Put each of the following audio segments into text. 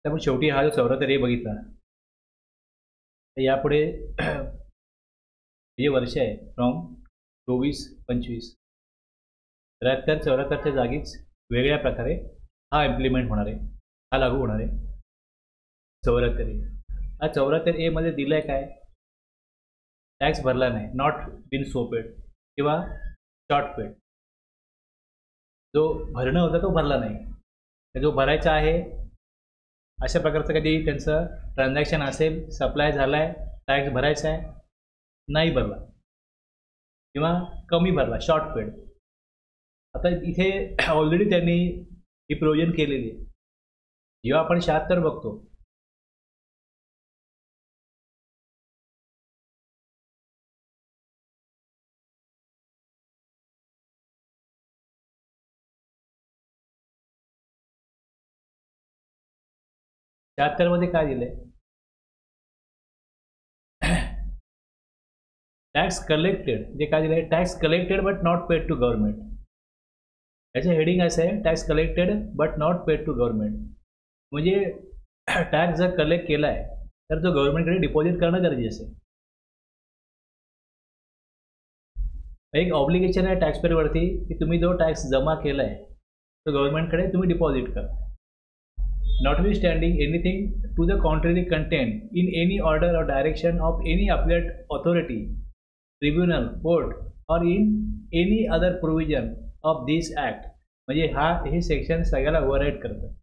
त्यामुळे शेवटी हा जो 74 ए बघितला तर यापुढे जे वर्ष आहे फ्रॉम 24-25 73-74च्या जागीच वेगळ्या प्रकारे हा इम्प्लिमेंट होणार आहे, हा लागू होणार आहे 74 ए. हा 74 ए मध्ये दिलं आहे काय, टॅक्स भरला नाही, नॉट बिन सो पेड किंवा शॉर्ट पेड. जो भरणं होता तो भरला नाही, जो भरायचा आहे अशा प्रकारचं कधी त्यांचं ट्रान्झॅक्शन असेल, सप्लाय झाला आहे, टॅक्स भरायचा आहे, नाही भरला किंवा कमी भरला, शॉर्ट पेड. आता इथे ऑलरेडी त्यांनी ही प्रोव्हिजन केलेली आहे. जेव्हा आपण 76 बघतो, मध्ये काय दिलंय, टॅक्स कलेक्टेड, जे काय दिलंय, tax collected but not paid to government. याचं हेडिंग असं आहे, tax collected but not paid to government. म्हणजे टॅक्स जर कलेक्ट केला आहे तर तो गव्हर्नमेंटकडे डिपॉझिट करणं गरजेचं आहे. एक ऑब्लिगेशन आहे टॅक्सपेअरवरती की तुम्ही जो टॅक्स जमा केला आहे तो गव्हर्नमेंटकडे तुम्ही डिपॉझिट करा. Notwithstanding anything to the contrary contained in any order or direction of any appellate authority, tribunal, court, or in any other provision of this act. म्हणजे हे सेक्शन सगळ्याला ओव्हरराईड करतं.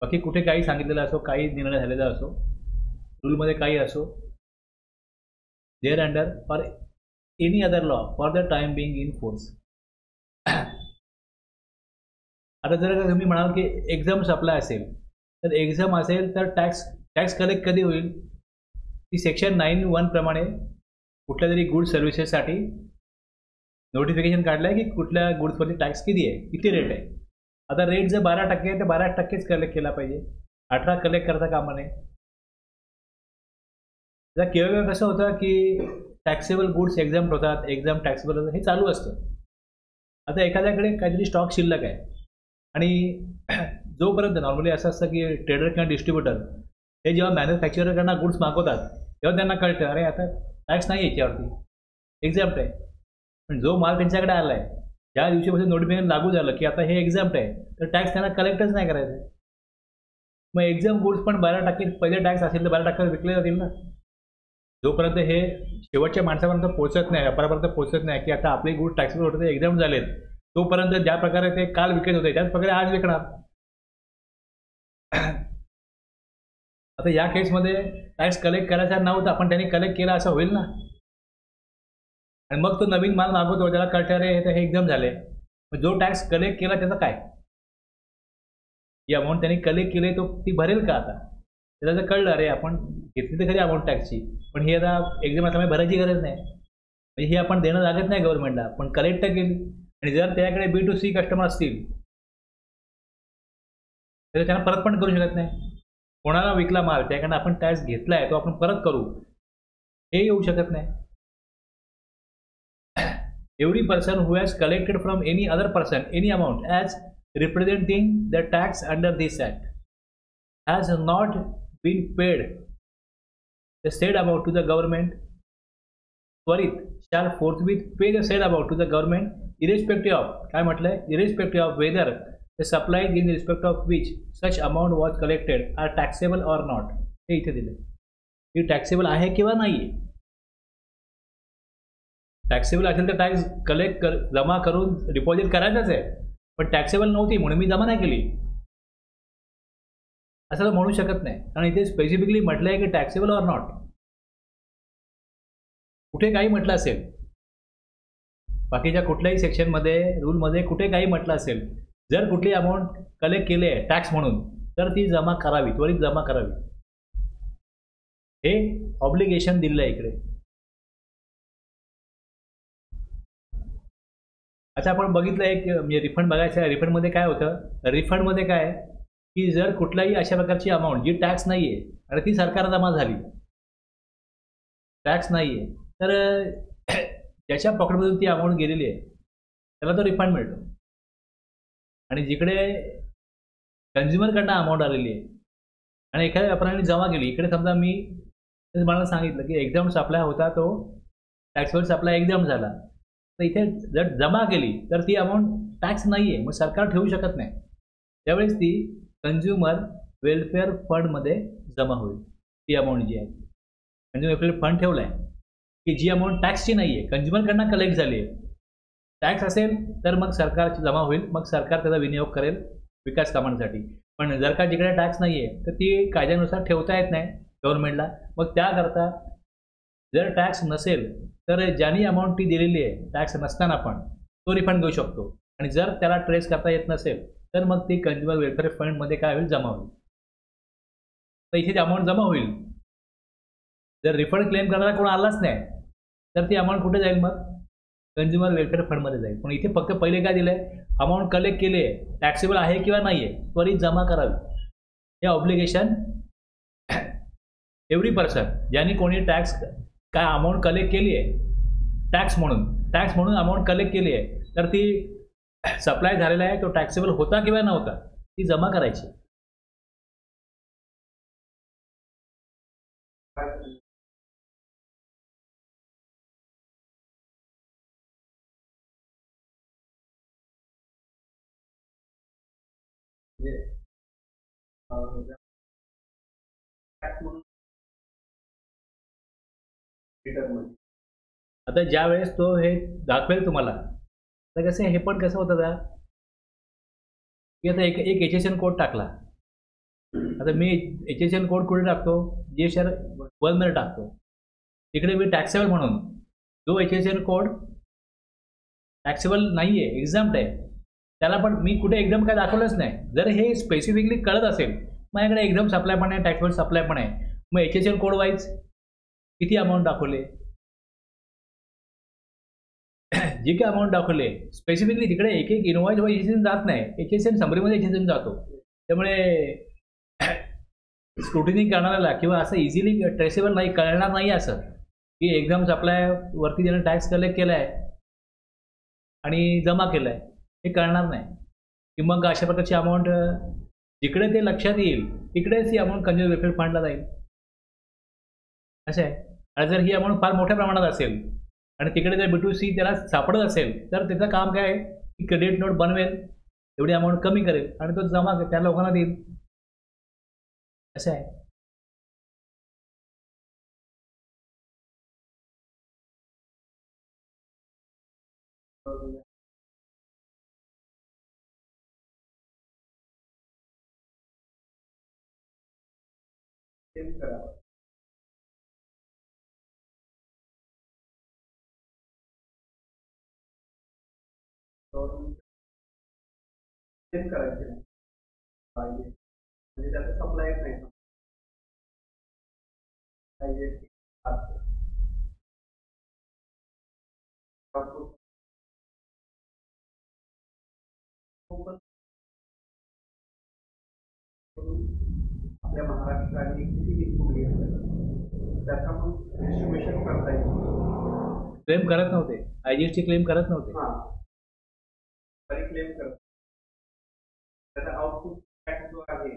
बाकी कुठे काही सांगितलेलं असो, काही निर्णय झालेला असो, रूलमध्ये काही असो, देअर अंडर और any other law for the time being in force. आता जर का तुम्ही म्हणाल की एक्झाम सप्लाय असेल तर एक्झाम असेल तर टॅक्स कलेक्ट कधी होईल, ती सेक्शन 9(1) प्रमाणे कुठल्या तरी गुड सर्व्हिसेससाठी नोटिफिकेशन काढलं आहे की कुठल्या गुड्सवरती टॅक्स किती आहे, किती रेट आहे. आता रेट जर 12% आहे तर 12%च कलेक्ट केला पाहिजे, 18 कलेक्ट करता कामा नये. जर केवळ कसं होतं की टॅक्सेबल गुड्स एक्झाम होतात, एक्झाम टॅक्सेबल होतात, हे चालू असतं. आता एखाद्याकडे काहीतरी स्टॉक शिल्लक आहे आणि जोपर्यंत नॉर्मली असं असतं की ट्रेडर किंवा डिस्ट्रीब्युटर हे जेव्हा मॅन्युफॅक्चररकडनं गुड्स मागवतात तेव्हा त्यांना कळतं अरे आता टॅक्स नाही याच्यावरती, एक्झाम्प्ट आहे. पण जो माल त्यांच्याकडे आला आहे, ज्या दिवशीपासून नोटिफिकेशन लागू झालं की आता हे एक्झाम्प्ट आहे, तर टॅक्स त्यांना कलेक्टच नाही करायचं आहे. मग एक्झाम गुड्स पण 12% पहिले टॅक्स असेल तर 12% विकले जातील ना. जोपर्यंत हे शेवटच्या माणसापर्यंत पोहोचत नाही, व्यापारापर्यंत पोहोचत नाही की आता आपले गुड टॅक्सेबल होते, एक्झाम झालेत, तोपर्यंत ज्या प्रकारे ते काल विकत होते त्याच प्रकारे आज विकणार. आता या केसमध्ये टॅक्स कलेक्ट करायचा नव्हता पण त्यांनी कलेक्ट केला असं होईल ना. आणि मग तो नवीन माल मागवतो, त्याला कळतं अरे हे एक्झाम झाले, मग जो टॅक्स कलेक्ट केला त्याचं काय, ही अमाऊंट त्यांनी कलेक्ट केली तो ती भरेल का. आता त्याला जर कळलं अरे आपण घेतली तर खरी अमाऊंट टॅक्सची, पण ही आता एक्झाम असल्यामुळे भरायची गरज नाही, म्हणजे ही आपण देणं लागत नाही गव्हर्नमेंटला, पण कलेक्ट तर केली. आणि जर त्याच्याकडे B2C कस्टमर असतील तर त्यांना परत पण करू शकत नाही. कोणाला विकला माल त्याकडनं आपण टॅक्स घेतला आहे तो आपण परत करू हे येऊ शकत नाही. Every person who has collected from any other person any amount as representing the tax under this act has not been paid the said amount to the government त्वरित shall forthwith pay the said amount to the government irrespective of, काय म्हटलंय, irrespective of whether the supplies in respect of which such amount was collected are taxable or not. हे इथे दिले की taxable आहे किंवा नाही. टॅक्सेबल असेल तर टॅक्स कलेक्ट जमा करून डिपॉझिट करायचंच आहे, पण टॅक्सेबल नव्हती म्हणून मी जमा नाही केली असं तर म्हणू शकत नाही. कारण इथे स्पेसिफिकली म्हटलं आहे की टॅक्सेबल ऑर नॉट. कुठे काही म्हटलं असेल, बाकीच्या कुठल्याही सेक्शनमध्ये रूलमध्ये कुठे काही म्हटलं असेल, जर कुठली अमाऊंट कलेक्ट केली आहे टॅक्स म्हणून तर ती जमा करावी, त्वरित जमा करावी, हे ऑब्लिगेशन दिलं आहे इकडे. अच्छा आपण बघितलं एक म्हणजे रिफंड बघायचं आहे. रिफंडमध्ये काय होतं, रिफंडमध्ये काय आहे की जर कुठल्याही अशा प्रकारची अमाऊंट जी टॅक्स नाही आहे आणि ती सरकार जमा झाली, टॅक्स नाही आहे, तर ज्याच्या पॉकेटमधून ती अमाऊंट गेलेली आहे त्याला तो रिफंड मिळतो. आणि जिकडे कन्झ्युमरकडनं अमाऊंट आलेली आहे आणि एखाद्या व्यापाऱ्याने जमा केली, इकडे समजा मी मला सांगितलं की एक्झाम सप्लाय होता, तो टॅक्सेबल सप्लाय एक्झाम झाला, तर इथे जर जमा केली तर ती अमाऊंट टॅक्स नाही आहे, मग सरकार ठेवू शकत नाही. त्यावेळेस ती कन्झ्युमर वेलफेअर फंडमध्ये जमा होईल. ती अमाऊंट जी आहे, कन्झ्युमर वेलफेअर फंड ठेवला आहे की जी अमाऊंट टॅक्सची नाही आहे, कन्झ्युमरकडनं कलेक्ट झाली आहे. टॅक्स असेल तर मग सरकारची जमा होईल, मग सरकार त्याचा विनियोग करेल विकास कामांसाठी. पण जर का जिकडे टॅक्स नाही आहे तर ती कायद्यानुसार ठेवता येत नाही गव्हर्नमेंटला. मग त्याकरता जर टॅक्स नसेल तर ज्यांनी अमाऊंट ती दिलेली आहे टॅक्स नसताना पण तो रिफंड घेऊ शकतो. आणि जर त्याला ट्रेस करता येत नसेल तर मग ती कन्झ्युमर वेलफेअर फंडमध्ये काय होईल, जमा होईल. तर इथे ती अमाऊंट जमा होईल. जर रिफंड क्लेम करणारा कोण आलाच नाही तर ती अमाऊंट कुठे जाईल, मग कन्झ्युमर वेलफेअर फंडमध्ये जाईल. पण इथे फक्त पहिले काय दिलंय, अमाऊंट कलेक्ट केली आहे, टॅक्सेबल आहे किंवा नाही आहे, त्वरित जमा करावी. हे ऑब्लिगेशन एव्हरी पर्सन, ज्यांनी कोणी टॅक्स काय अमाऊंट कलेक्ट केली आहे टॅक्स म्हणून अमाऊंट कलेक्ट केली आहे, तर ती सप्लाय झालेला आहे, तो टॅक्सेबल होता किंवा नव्हता, ती जमा करायची. आता ज्या वेळेस तो हे दाखवेल तुम्हाला, तर कसं हे पण कसं होतं का, की आता एक एक एच कोड टाकला. आता मी एच कोड कुठे टाकतो, जे शेअर वर्ल्डमध्ये टाकतो, तिकडे मी टॅक्सेबल म्हणून जो एच कोड टॅक्सेबल नाही आहे, एक्झाम्प्ट आहे, त्याला पण मी कुठे एकदम काय दाखवलंच नाही. जर हे स्पेसिफिकली कळत असेल, माझ्याकडे एकदम सप्लाय पण आहे, टॅक्सेबल सप्लाय पण आहे, मग एच कोड वाईज किती अमाऊंट दाखवले, जी काय अमाऊंट दाखवले स्पेसिफिकली, तिकडे एक एक इनवॉइस वाईज जात नाही, एच समरीमध्ये एच जातो. त्यामुळे स्क्रुटिनी करणाऱ्याला किंवा असं इझिली ट्रेसेबल नाही, कळणार नाही असं की एकदम सप्लाय वरती ज्याने टॅक्स कलेक्ट केला आहे आणि जमा केलं आहे, हे कळणार नाही. की मग अशा प्रकारची अमाऊंट जिकडे ते लक्षात येईल तिकडेच ही अमाऊंट कन्झ्युमर वेलफेअर फंडला जाईल. असं आहे. आणि जर ही अमाऊंट फार मोठ्या प्रमाणात असेल आणि तिकडे जर B2C त्याला सापडत असेल, तर त्याचं काम काय आहे की क्रेडिट नोट बनवेल, एवढी अमाऊंट कमी करेल आणि तो जमा त्या लोकांना देईल. असं आहे. आपल्या महाराष्ट्राने किती इनपुट घेतलं त्याचा पण एस्टिमेशन करता येईल. क्लेम करत नव्हते, IGST क्लेम करत नव्हते. तरी क्लेम करत त्याचा आउटपुट टॅक्स जो आहे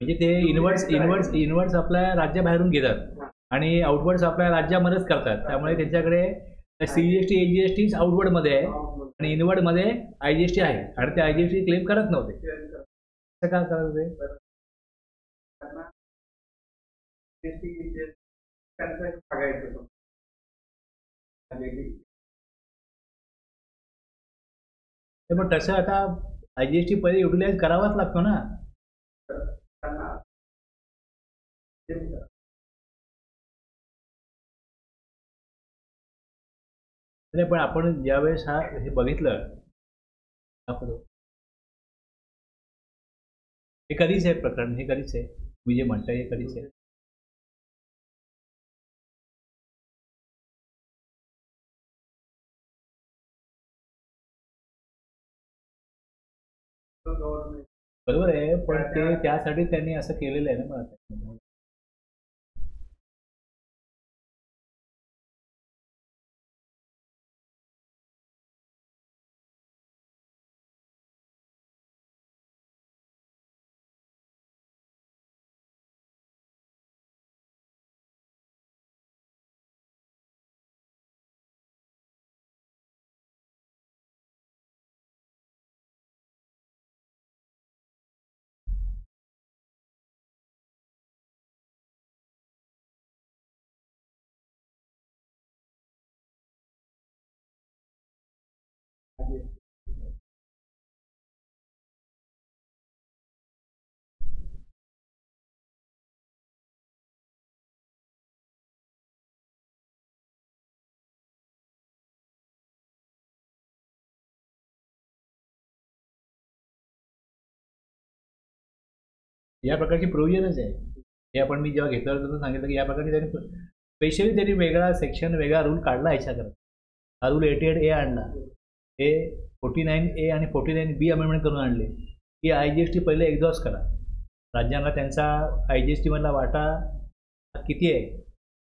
म्हणजे ते इनवर्ड्स आपल्या राज्याबाहेरून घेतात आणि आउटवर्ड्स आपल्या राज्यामध्येच करतात. त्यामुळे त्यांच्याकडे CGST AGST आउटवर्डमध्ये आहे आणि इनवर्डमध्ये IGST आहे आणि ते IGST क्लेम करत नव्हते. असं का करत होते? पण तसं आता IGST पहिले युटिलाइज करावाच लागतो ना. नाही, पण आपण ज्यावेळेस हे बघितलं, हे कधीच आहे प्रकरण, हे कधीच आहे, मी जे म्हणतोय हे कधीच आहे. बरोबर आहे, पण ते त्यासाठी त्यांनी असं केलेलं आहे ना. मग या प्रकारची प्रोव्हिजनच आहे. हे आपण मी जेव्हा घेतलं होतं सांगितलं की या प्रकारची त्यांनी स्पेशली त्यांनी वेगळा सेक्शन, वेगळा रूल काढला ह्याच्याकरता. हा रूल 88A आणला. हे 49A आणि 49B अमेंडमेंट करून आणले की IGST पहिले एक्झॉस्ट करा. राज्यांना त्यांचा IGST मधला वाटा किती आहे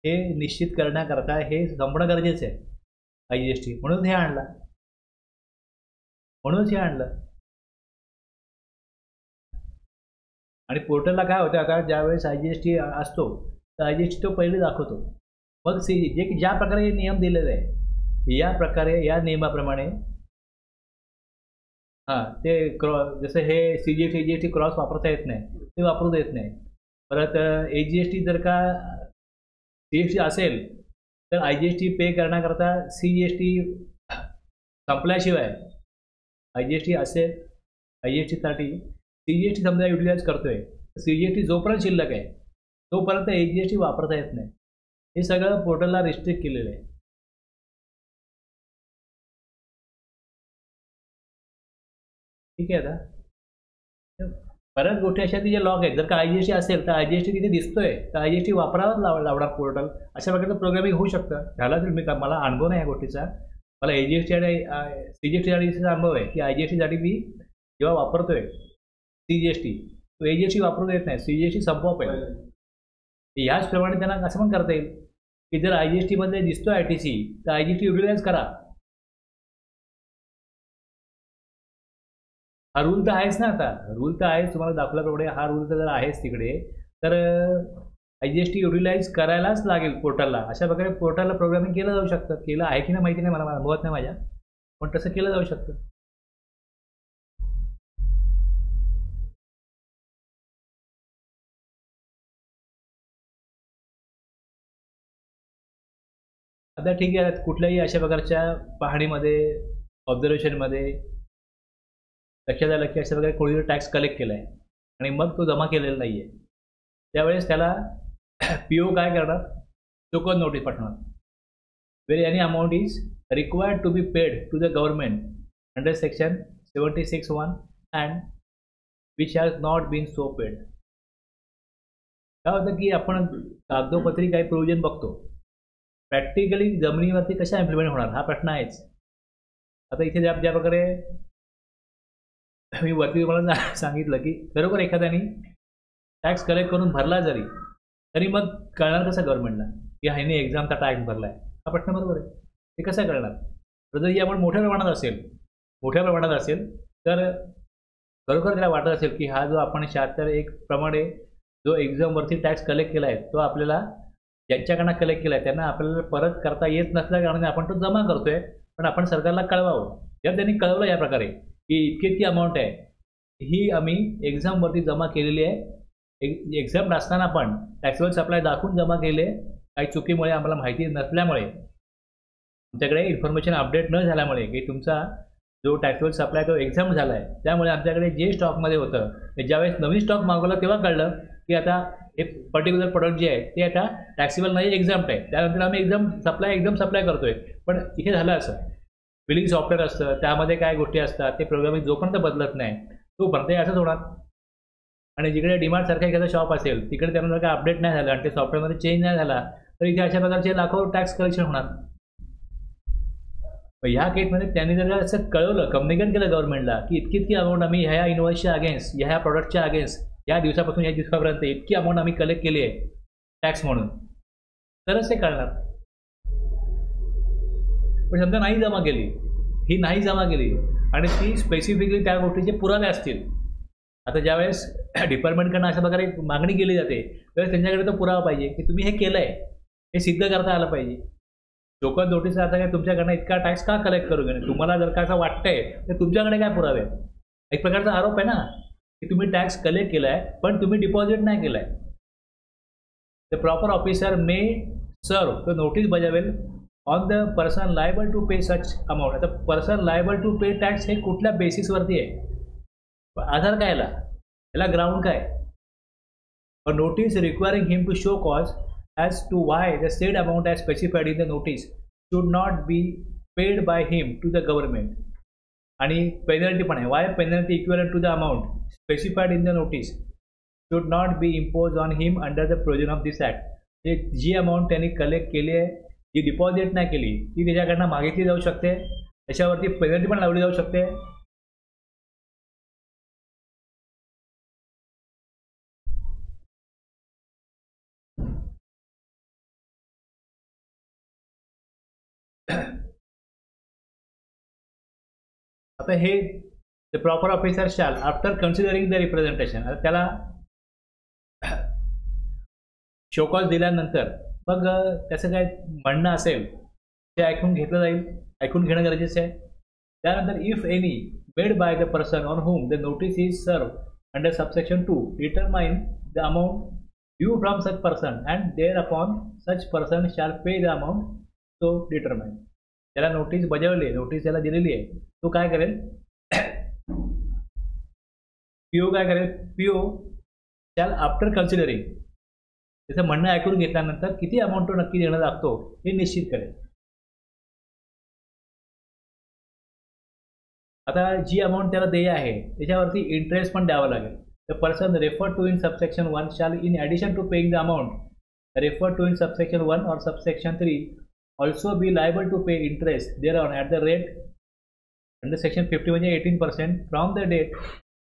हे निश्चित करण्याकरता हे संपणं गरजेचं आहे IGST. म्हणून हे आणलं. म्हणूनच हे आणलं. आणि पोर्टलला काय होतं आता ज्यावेळेस IGST असतो तर IGST तो पहिले दाखवतो. मग जे ज्या प्रकारे नियम दिलेले आहे या प्रकारे या नियमाप्रमाणे हां ते जसं हे CGST AGST क्रॉस वापरता येत नाही, ते वापरू देत नाही. परत AGST जर का CGST असेल तर IGST पे करण्याकरता CGST संपल्याशिवाय IGST असेल IGSTसाठी CGST समजा युटिलाइज करतोय, CGST जोपर्यंत शिल्लक आहे तोपर्यंत AGST वापरता येत नाही. हे सगळं पोर्टलला रिस्ट्रिक्ट केलेलं आहे. ठीक आहे. आता बऱ्याच गोष्टी अशा की जे लॉक आहेत. जर का IGST असेल तर IGST तिथे दिसतोय तर IGST वापरावाच लावणार पोर्टल. अशा प्रकारचं प्रोग्रामिंग होऊ शकतं. झाला तर मला अनुभव नाही या गोष्टीचा. मला AGST आणि CGST चा अनुभव आहे की IGSTसाठी मी जेव्हा वापरतोय CGST तो AGST वापरू देत नाही. CGST संपवा पाहिजे. याचप्रमाणे त्यांना असं पण करता येईल की जर IGST मध्ये दिसतो ITC तर IGST युटिलाइज करा. हा रूल तर आहेच ना. आता रूल तर आहेच, तुम्हाला दाखवल्याप्रमाणे हा रूल तर जर आहेच तिकडे तर IGST युटिलाइज करायलाच लागेल पोर्टलला. अशा प्रकारे पोर्टलला प्रोग्रामिंग केलं जाऊ शकतं. केलं आहे की नाही माहिती नाही, मला अनुभवत नाही माझ्या, पण तसं केलं जाऊ शकतं. आता ठीक आहे. कुठल्याही अशा प्रकारच्या पाहणीमध्ये ऑब्झर्वेशनमध्ये लक्षात आलं की अशा प्रकारे कोणी टॅक्स कलेक्ट केला आहे आणि मग तो जमा केलेला नाही आहे, त्यावेळेस त्याला PO काय करणार, चोकन नोटीस पाठवणार. Where any amount is required to be paid to the government under section 76(1) and which has not been so paid. काय होतं की आपण कागदोपत्री काही प्रोव्हिजन बघतो, प्रॅक्टिकली जमिनीवरती कशा इम्प्लिमेंट होणार हा प्रश्न आहेच. आता इथे ज्या प्रकारे मी वरती तुम्हाला सांगितलं की खरोखर एखाद्याने टॅक्स कलेक्ट करून भरला जरी तरी मग कळणार कसं गव्हर्नमेंटला की ह्याने एक्झामचा टॅक्स भरला आहे, हा प्रश्न बरोबर आहे. ते कसं कळणार. तर जर आपण मोठ्या प्रमाणात असेल तर खरोखर त्याला वाटत असेल की हा जो आपण 76(1) प्रमाणे जो एक्झामवरती टॅक्स कलेक्ट केला आहे तो आपल्याला ज्यांच्याकडनं कलेक्ट केला आहे त्यांना आपल्याला परत करता येत नसल्या कारणाने आपण तो जमा करतोय, पण आपण सरकारला कळवावं. जर त्यांनी कळवलं या प्रकारे की इतकी अमाऊंट आहे ही आम्ही एक्झामवरती जमा केलेली आहे, एक्झाम असताना पण टॅक्सेबल सप्लाय दाखवून जमा केले, काही चुकीमुळे आम्हाला माहिती नसल्यामुळे आमच्याकडे इन्फॉर्मेशन अपडेट न झाल्यामुळे की तुमचा जो टॅक्सेबल सप्लाय तो एक्झाम झाला आहे, त्यामुळे आमच्याकडे जे स्टॉकमध्ये होतं ज्यावेळेस नवीन स्टॉक मागवला तेव्हा कळलं की आता हे पर्टिक्युलर प्रोडक्ट जे आहे ते आता टॅक्सेबल नाही, एक्झाम्प्ट आहे. त्यानंतर आम्ही एक्झाम सप्लाय करतोय. पण इथे झालं असं बिलिंग सॉफ्टवेअर असतं, त्यामध्ये काय गोष्टी असतात ते प्रोग्रामिंग जोपर्यंत बदलत नाही तोपर्यंत असंच होणार. आणि जिकडे डीमार्ट सारखा एखादा शॉप असेल तिकडे त्यांना जर काय अपडेट नाही झालं आणि ते सॉफ्टवेअरमध्ये चेंज नाही झाला तर इथे अशा प्रकारचे लाखो टॅक्स कलेक्शन होणार. ह्या केसमध्ये त्यांनी जर असं कळवलं, कम्युनिकेट केलं गव्हर्नमेंटला की इतकी अमाऊंट आम्ही ह्या इन्व्हॉइसच्या अगेन्स्ट ह्या प्रॉडक्टच्या अगेन्स्ट या दिवसापासून या दिवसापर्यंत इतकी अमाऊंट आम्ही कलेक्ट केली आहे टॅक्स म्हणून, तरच ते कळणार. पण समजा नाही जमा केली आणि ती स्पेसिफिकली त्या गोष्टीचे पुरावे असतील. आता ज्यावेळेस डिपार्टमेंटकडनं अशा प्रकारे मागणी केली जाते त्यावेळेस त्यांच्याकडे तो पुरावा पाहिजे की तुम्ही हे केलं आहे, हे सिद्ध करता आलं पाहिजे. टोकन नोटीसचा अर्थ काय, तुमच्याकडनं इतका टॅक्स का कलेक्ट करू नये. तुम्हाला जर का असं वाटतंय तर तुमच्याकडे काय पुरावे. एक प्रकारचा आरोप आहे ना की तुम्ही टॅक्स कलेक्ट केला आहे पण तुम्ही डिपॉझिट नाही केलं आहे. The proper officer may serve the notice बजावेल on the person liable to pay such amount. आता person liable to pay tax हे कुठल्या बेसिसवरती आहे, आधार काय याला ग्राउंड काय. Notice requiring him to show cause as to why the said amount as specified in the notice should not be paid by him to the government. आणि penalty पण आहे. why penalty equivalent to the amount specified in the notice should not be impose on him under the provision of this act. जी amount त्यांनी collect केली आहे, जी deposit नाही केली, ती त्याच्याकडनं मागितली जाऊ शकते, त्याच्यावरती पेनल्टी पण लावली जाऊ शकते. आता हे the proper officer shall after considering the representation, आता त्याला शोकॉज दिल्यानंतर मग त्याचं काय म्हणणं असेल ते ऐकून घेतलं जाईल, ऐकून घेणं गरजेचं आहे. त्यानंतर if any made by the person on whom the notice is served under subsection 2 determine the amount due from such person and thereupon such person shall pay the amount to determine. त्याला notice बजावली, notice त्याला दिलेली आहे, तो काय करेल, PO काय करेल, पीओ शॅल आफ्टर कन्सिडरिंग, त्याचं म्हणणं ऐकून घेतल्यानंतर किती अमाऊंट तो नक्की देणं लागतो हे निश्चित करेल. आता जी अमाऊंट त्याला देय आहे त्याच्यावरती इंटरेस्ट पण द्यावा लागेल. The person refer to in subsection 1 shall in addition to paying the amount refer to in subsection 1 or subsection 3 also be liable to pay interest thereon at the rate under section 50 म्हणजे 18% from the date.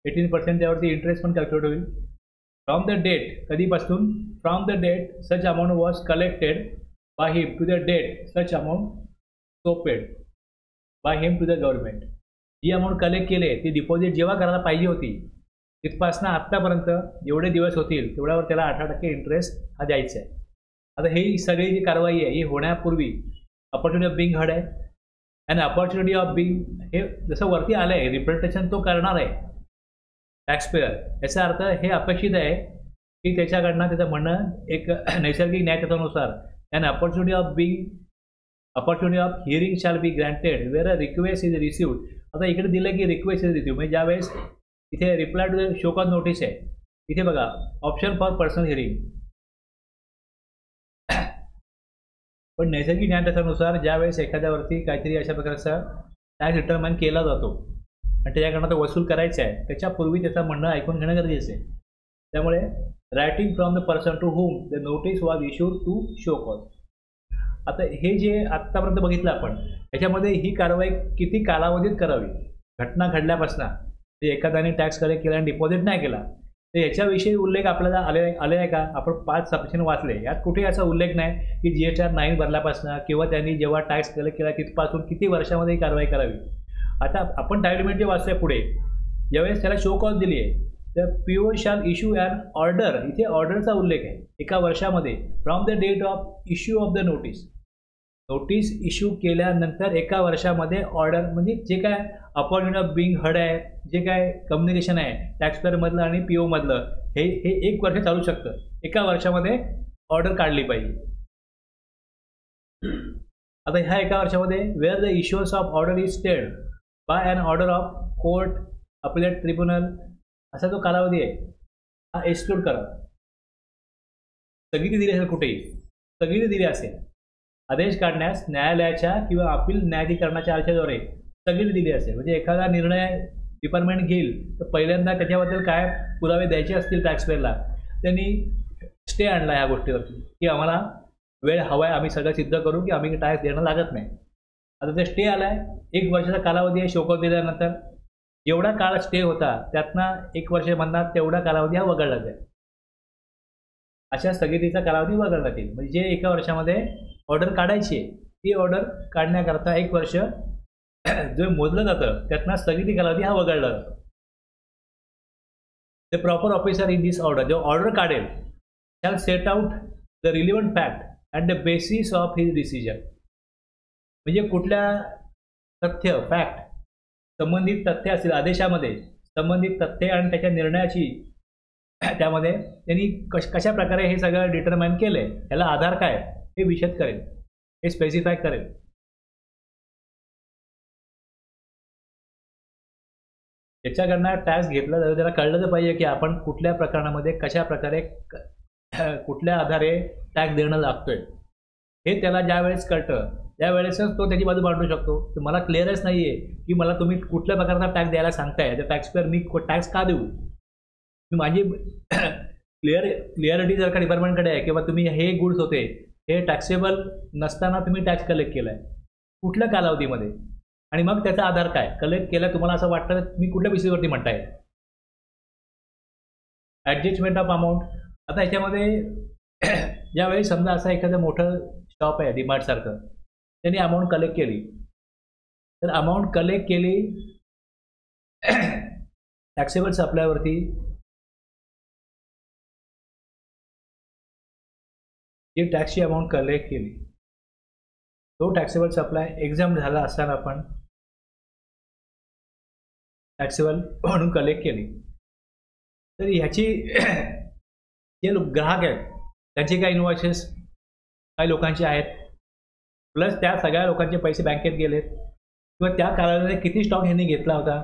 18% त्यावरती interest पण calculate होईल. From the date कधीपासून, from the date such amount was collected by him to the date such amount to paid by him to the government. जी amount collect केली ती deposit जेव्हा करायला पाहिजे होती तिथपासनं आत्तापर्यंत जेवढे दिवस होतील तेवढ्यावर त्याला 18% इंटरेस्ट हा द्यायचा आहे. आता ही सगळी जी कारवाई आहे ही होण्यापूर्वी अपॉर्च्युनिटी ऑफ बिंग हर्ड आहे. अँड अपॉर्च्युनिटी ऑफ बिंग हे जसं वरती आलं आहे रिप्रेझेंटेशन तो करणार आहे टॅक्सपेयर, याचा अर्थ हे अपेक्षित आहे की त्याच्याकडनं त्याचं म्हणणं एक नैसर्गिक न्यायतत्वानुसार and opportunity of hearing shall be granted where a request is received. आता इकडे दिलं की रिक्वेस्ट इज रिसिव्ड म्हणजे ज्यावेळेस इथे reply to the show cause notice आहे, इथे बघा ऑप्शन फॉर पर्सनल हिअरिंग. पण नैसर्गिक न्यायतत्वानुसार ज्यावेळेस एखाद्यावरती काहीतरी अशा प्रकारचा टॅक्स डिटरमाइन केला जातो आणि त्याच्याकडनं तो वसूल करायचा आहे त्याच्यापूर्वी त्याचं म्हणणं ऐकून घेणं गरजेचं आहे. त्यामुळे writing from the person to whom the notice was issued to show cause. आता हे जे आत्तापर्यंत बघितलं आपण याच्यामध्ये ही कारवाई किती कालावधीत करावी, घटना घडल्यापासून ते एखाद्याने टॅक्स कलेक्ट केला आणि डिपॉझिट नाही केला तर याच्याविषयी उल्लेख आपल्याला आले आहे का. आपण 5 सबसेक्शन वाचले, यात कुठे असा उल्लेख नाही की GSR 9 भरल्यापासून किंवा त्यांनी जेव्हा टॅक्स कलेक्ट केला तिथपासून किती वर्षामध्ये ही कारवाई करावी. आता आपण टाईटलमेंट जे वाचतोय पुढे ज्यावेळेस त्याला शो कॉज दिली आहे तर PO shall issue an order, इथे ऑर्डरचा उल्लेख आहे 1 वर्षामध्ये from the date of issue of the notice. Notice issue केल्यानंतर 1 वर्षामध्ये ऑर्डर म्हणजे जे काय अपॉर्च्युनिटी ऑफ बिंग हर्ड आहे, जे काय कम्युनिकेशन आहे टॅक्सपेअरमधलं आणि PO मधलं हे 1 वर्ष चालू शकतं. 1 वर्षामध्ये ऑर्डर काढली पाहिजे. आता ह्या 1 वर्षामध्ये where the issuance of order is stayed by an order of court appellate tribunal असा जो कालावधी आहे हा एक्सक्लूड करा. स्थगिती दिली असेल कुठेही, स्थगिती दिली असेल आदेश काढण्यास न्यायालयाच्या किंवा अपील न्यायाधिकरणाच्या आदेशाद्वारे स्थगिती दिली असेल म्हणजे एखादा निर्णय डिपार्टमेंट घेईल तर पहिल्यांदा त्याच्याबद्दल काय पुरावे द्यायचे असतील टॅक्सपेअरला त्यांनी स्टे आणला ह्या गोष्टीवरती की आम्हाला वेळ हवा आहे, आम्ही सगळं सिद्ध करू की आम्ही टॅक्स देणं लागत नाही. आता ते स्टे आला आहे, 1 वर्षाचा कालावधी आहे. शोकॉज दिल्यानंतर जेवढा काळ स्टे होता त्यातनं 1 वर्ष म्हणतात तेवढा कालावधी हा वगळला जाईल. अशा स्थगितीचा कालावधी वगळला जाईल म्हणजे जे 1 वर्षामध्ये ऑर्डर काढायची आहे ती ऑर्डर काढण्याकरता 1 वर्ष जो मोजलं जातं त्यातनं स्थगिती कालावधी हा वगळला जातो. The proper officer in this order जो ऑर्डर काढेल shall set out the relevant fact and the basis of his decision म्हणजे कुठल्या तथ्य फॅक्ट संबंधित तथ्य असतील आदेशामध्ये संबंधित तथ्य आणि त्याच्या निर्णयाची त्यामध्ये त्यांनी कशा प्रकारे हे सगळं डिटरमाइन केलं आहे याला आधार काय हे विशद करेल, हे स्पेसिफाय करेल. त्याच्याकडनं टॅक्स घेतला जातो त्याला कळलं तर पाहिजे की आपण कुठल्या प्रकरणामध्ये कशा प्रकारे कुठल्या आधारे टॅक्स देणं लागतोय हे त्याला ज्या वेळेस कळतं त्यावेळेसच तो त्याची बाजू मांडू शकतो. तर मला क्लिअरच नाही आहे की मला तुम्ही कुठल्या प्रकारचा टॅक्स द्यायला सांगताय, तर टॅक्सपेअर मी टॅक्स का देऊ, मी माझी क्लिअरिटी जर का डिपार्टमेंटकडे आहे किंवा तुम्ही हे गुड्स होते हे टॅक्सेबल नसताना तुम्ही टॅक्स कलेक्ट केलाय कुठल्या कालावधीमध्ये आणि मग त्याचा आधार काय कलेक्ट केला तुम्हाला असं वाटतं तुम्ही कुठल्या बेसिसवरती म्हणताय ॲडजस्टमेंट ऑफ अमाऊंट. आता ह्याच्यामध्ये ज्यावेळी समजा असं एखादं मोठं शॉप आहे डीमार्ट सारखं त्यांनी अमाऊंट कलेक्ट केली तर अमाऊंट कलेक्ट केली टॅक्सेबल सप्लायवरती जी टॅक्सची अमाऊंट कलेक्ट केली तो टॅक्सेबल सप्लाय एक्झाम झाला असताना आपण टॅक्सेबल म्हणून कलेक्ट केली तर ह्याची जे ग्राहक आहेत त्यांचे काही इन्व्हॉइसेस काही लोकांचे आहेत प्लस त्या सगळ्या लोकांचे पैसे बँकेत गेलेत किंवा त्या कालावधीमध्ये किती स्टॉक ह्यांनी घेतला होता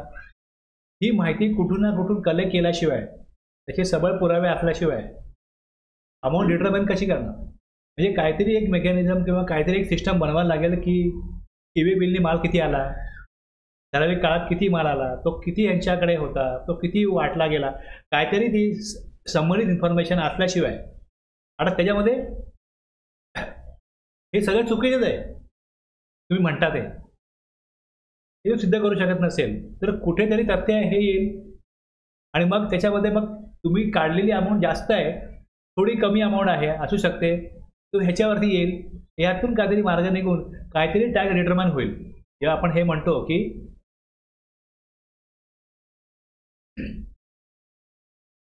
ही माहिती कुठून ना कुठून कलेक्ट केल्याशिवाय त्याचे सबळ पुरावे असल्याशिवाय अमाऊंट डिटरमाइन कशी करणार म्हणजे काहीतरी एक मेकॅनिझम किंवा काहीतरी एक सिस्टम बनवायला लागेल की ईबे बिलनी माल किती आला ठराविक काळात किती माल आला तो किती यांच्याकडे होता तो किती वाटला गेला काहीतरी ती संबंधित इन्फॉर्मेशन असल्याशिवाय आता त्याच्यामध्ये हे सगळं चुकीचंच आहे तुम्ही म्हणता ते सिद्ध करू शकत नसेल तर कुठेतरी तथ्य हे येईल आणि मग त्याच्यामध्ये मग तुम्ही काढलेली अमाऊंट जास्त आहे थोडी कमी अमाऊंट आहे असू शकते तो ह्याच्यावरती येईल यातून काहीतरी मार्ग निघून काहीतरी टॅक्स डिटरमाइन होईल जेव्हा आपण हे म्हणतो की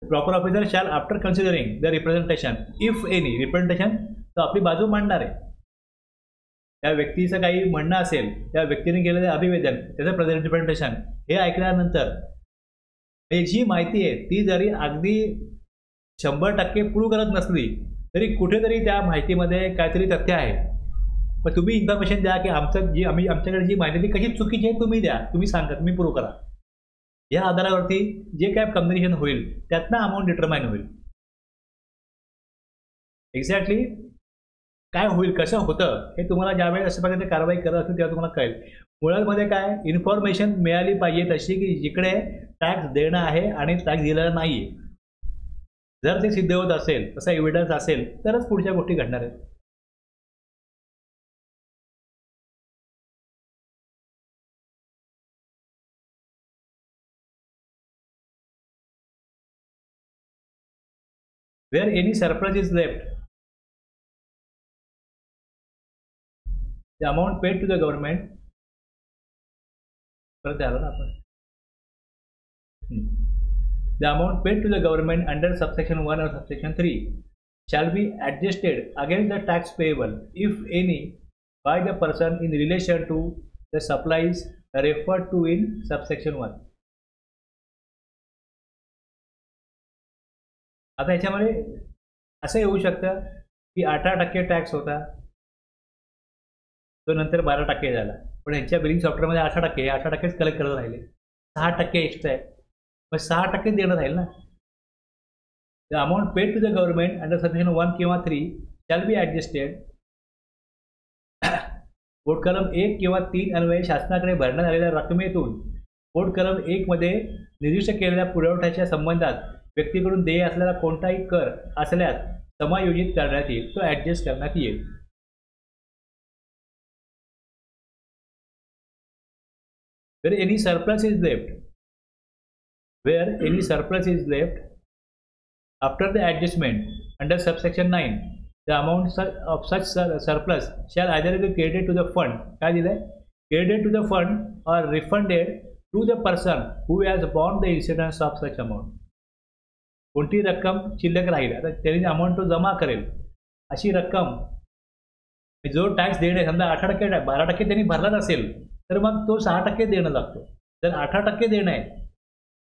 proper officer shall after considering the representation if any representation तर आपली बाजू मांडणार आहे त्या व्यक्तीचं काही म्हणणं असेल त्या व्यक्तीने केलेलं अभिवेदन त्याचं रिप्रेझेंटेशन हे ऐकल्यानंतर जी माहिती आहे ती जरी अगदी 100% प्रूव्ह करत नसली तरी कुठेतरी त्या माहितीमध्ये काहीतरी तथ्य आहे पण तुम्ही इन्फॉर्मेशन द्या की आमच्याकडे जी माहिती ती कशी चुकीची आहे तुम्ही द्या तुम्ही सांगा तुम्ही प्रूव्ह करा या आधारावरती जे काय कम्युनिकेशन होईल त्यातनं अमाऊंट डिटरमाइन होईल एक्झॅक्टली काय होईल कसं होतं हे तुम्हाला ज्यावेळेस अशा प्रकारची कारवाई करत असेल तेव्हा तुम्हाला कळेल मुळामध्ये काय इन्फॉर्मेशन मिळाली पाहिजे तशी की जिकडे टॅक्स देणं आहे आणि टॅक्स दिलेला नाही आहे जर ते सिद्ध होत असेल तसा एव्हिडन्स असेल तरच पुढच्या गोष्टी घडणार आहेत where any surplus is left the amount paid to the government the amount paid to the government under subsection 1 or subsection 3 shall be adjusted against the tax payable if any by the person in relation to the supplies referred to in subsection 1 आता याच्यामध्ये असं येऊ शकतं की 18% tax होता तो नंतर 12% झाला पण यांच्या बिलिंग सॉफ्टवेअरमध्ये 18% 18%च कलेक्ट करत राहिले 6% एक्स्ट्रा आहे मग 6% देणं राहील ना the amount paid to the government under subsection 1 किंवा 3 शॅल बी ॲडजस्टेड बोर्ड कलम 1 किंवा 3 अन्वये शासनाकडे भरण्यात आलेल्या रकमेतून बोर्ड कलम 1 मध्ये निर्दिष्ट केलेल्या पुरवठ्याच्या संबंधात व्यक्तीकडून देय असलेला कोणताही कर असल्यास समायोजित करण्यात येईल तो ॲडजस्ट करण्यात येईल where any surplus is left after the adjustment under subsection 9 the amount of such surplus shall either be credited to the fund काय दिलंय credited to the fund or refunded to the person who has borne the incidence of such amount कोणती रक्कम शिल्लक राहील आता त्यांनी amount तो जमा करेल अशी रक्कम जो टॅक्स देणे समजा 18% 12% त्यांनी भरला असेल तर मग तो 6% देणं लागतो जर 18% देणं आहे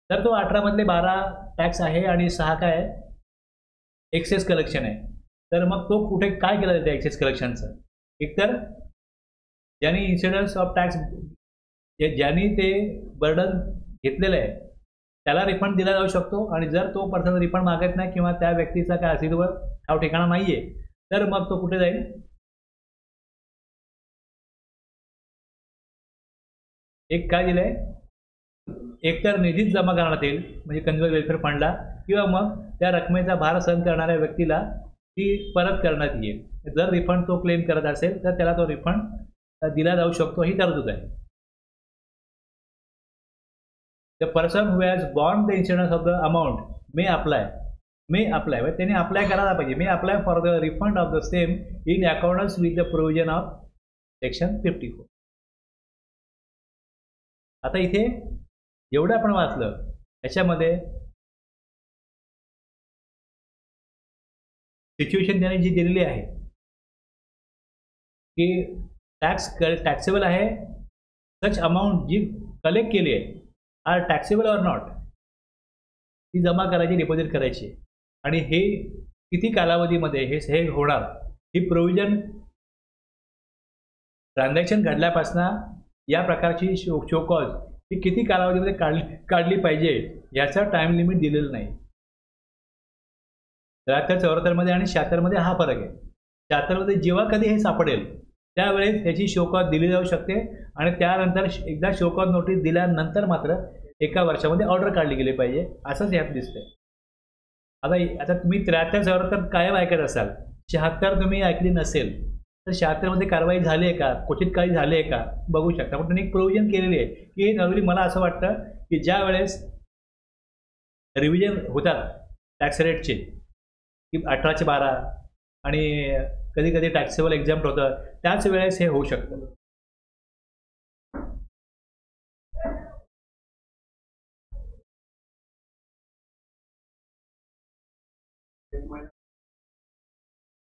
तर तो 18 मधले 12 टॅक्स आहे आणि 6 काय आहे एक्सेस कलेक्शन आहे तर मग तो कुठे काय केलं जातं एक्सेस कलेक्शनचं एकतर ज्यांनी इन्सिडन्स ऑफ टॅक्स ज्यांनी ते बर्डन घेतलेलं आहे त्याला रिफंड दिला जाऊ शकतो आणि जर तो पर्सन रिफंड मागत नाही किंवा त्या व्यक्तीचा काय अस्तित्व ठाव ठिकाणा नाही आहे तर मग तो कुठे जाईल एक काय दिलंय एकतर निधीच जमा करण्यात येईल म्हणजे कन्झ्युमर वेलफेअर फंडला किंवा मग त्या रकमेचा भार सहन करणाऱ्या व्यक्तीला ती परत करण्यात येईल. जर रिफंड तो क्लेम करत असेल तर त्याला तो रिफंड दिला जाऊ शकतो, ही तरतूद आहे. The person who has bond the insurance of the amount may apply त्यांनी अप्लाय करायला पाहिजे. May apply for the refund of the same in accordance with the provision of section 54. आता इथे जेवढं आपण वाचलं त्याच्यामध्ये सिच्युएशन त्याने जी दिलेली आहे की टॅक्सेबल आहे, सच अमाऊंट जी कलेक्ट केली आहे आर टॅक्सेबल ऑर नॉट, ती जमा करायची, डिपॉझिट करायची. आणि हे किती कालावधीमध्ये हे होणार, ही प्रोव्हिजन ट्रान्झॅक्शन घडल्यापासून या प्रकारची शो कॉज ही किती कालावधीमध्ये काढली पाहिजे याचा टाइम लिमिट दिलेलं नाही. 73, 74 आणि 76 मध्ये हा फरक आहे. 76 मध्ये जेव्हा कधी हे सापडेल त्यावेळेस त्याची शो कॉज दिली जाऊ शकते आणि त्यानंतर एकदा शो कॉज नोटीस दिल्यानंतर मात्र 1 वर्षामध्ये ऑर्डर काढली गेली पाहिजे, असंच यात दिसतंय. आता तुम्ही 73, 74 कायम ऐकत असाल, 76 तुम्ही ऐकली नसेल तर 76 मध्ये कारवाई झाली आहे का, क्वचित काही झाली आहे का बघू शकता. पण त्यांनी एक प्रोव्हिजन केलेली आहे की नॉर्मली मला असं वाटतं की ज्या वेळेस रिव्हिजन होतात टॅक्स रेटचे की 18 चे 12 आणि कधी कधी टॅक्सेबल एक्झाम्प्ट होतं, त्याच वेळेस हे होऊ शकतं.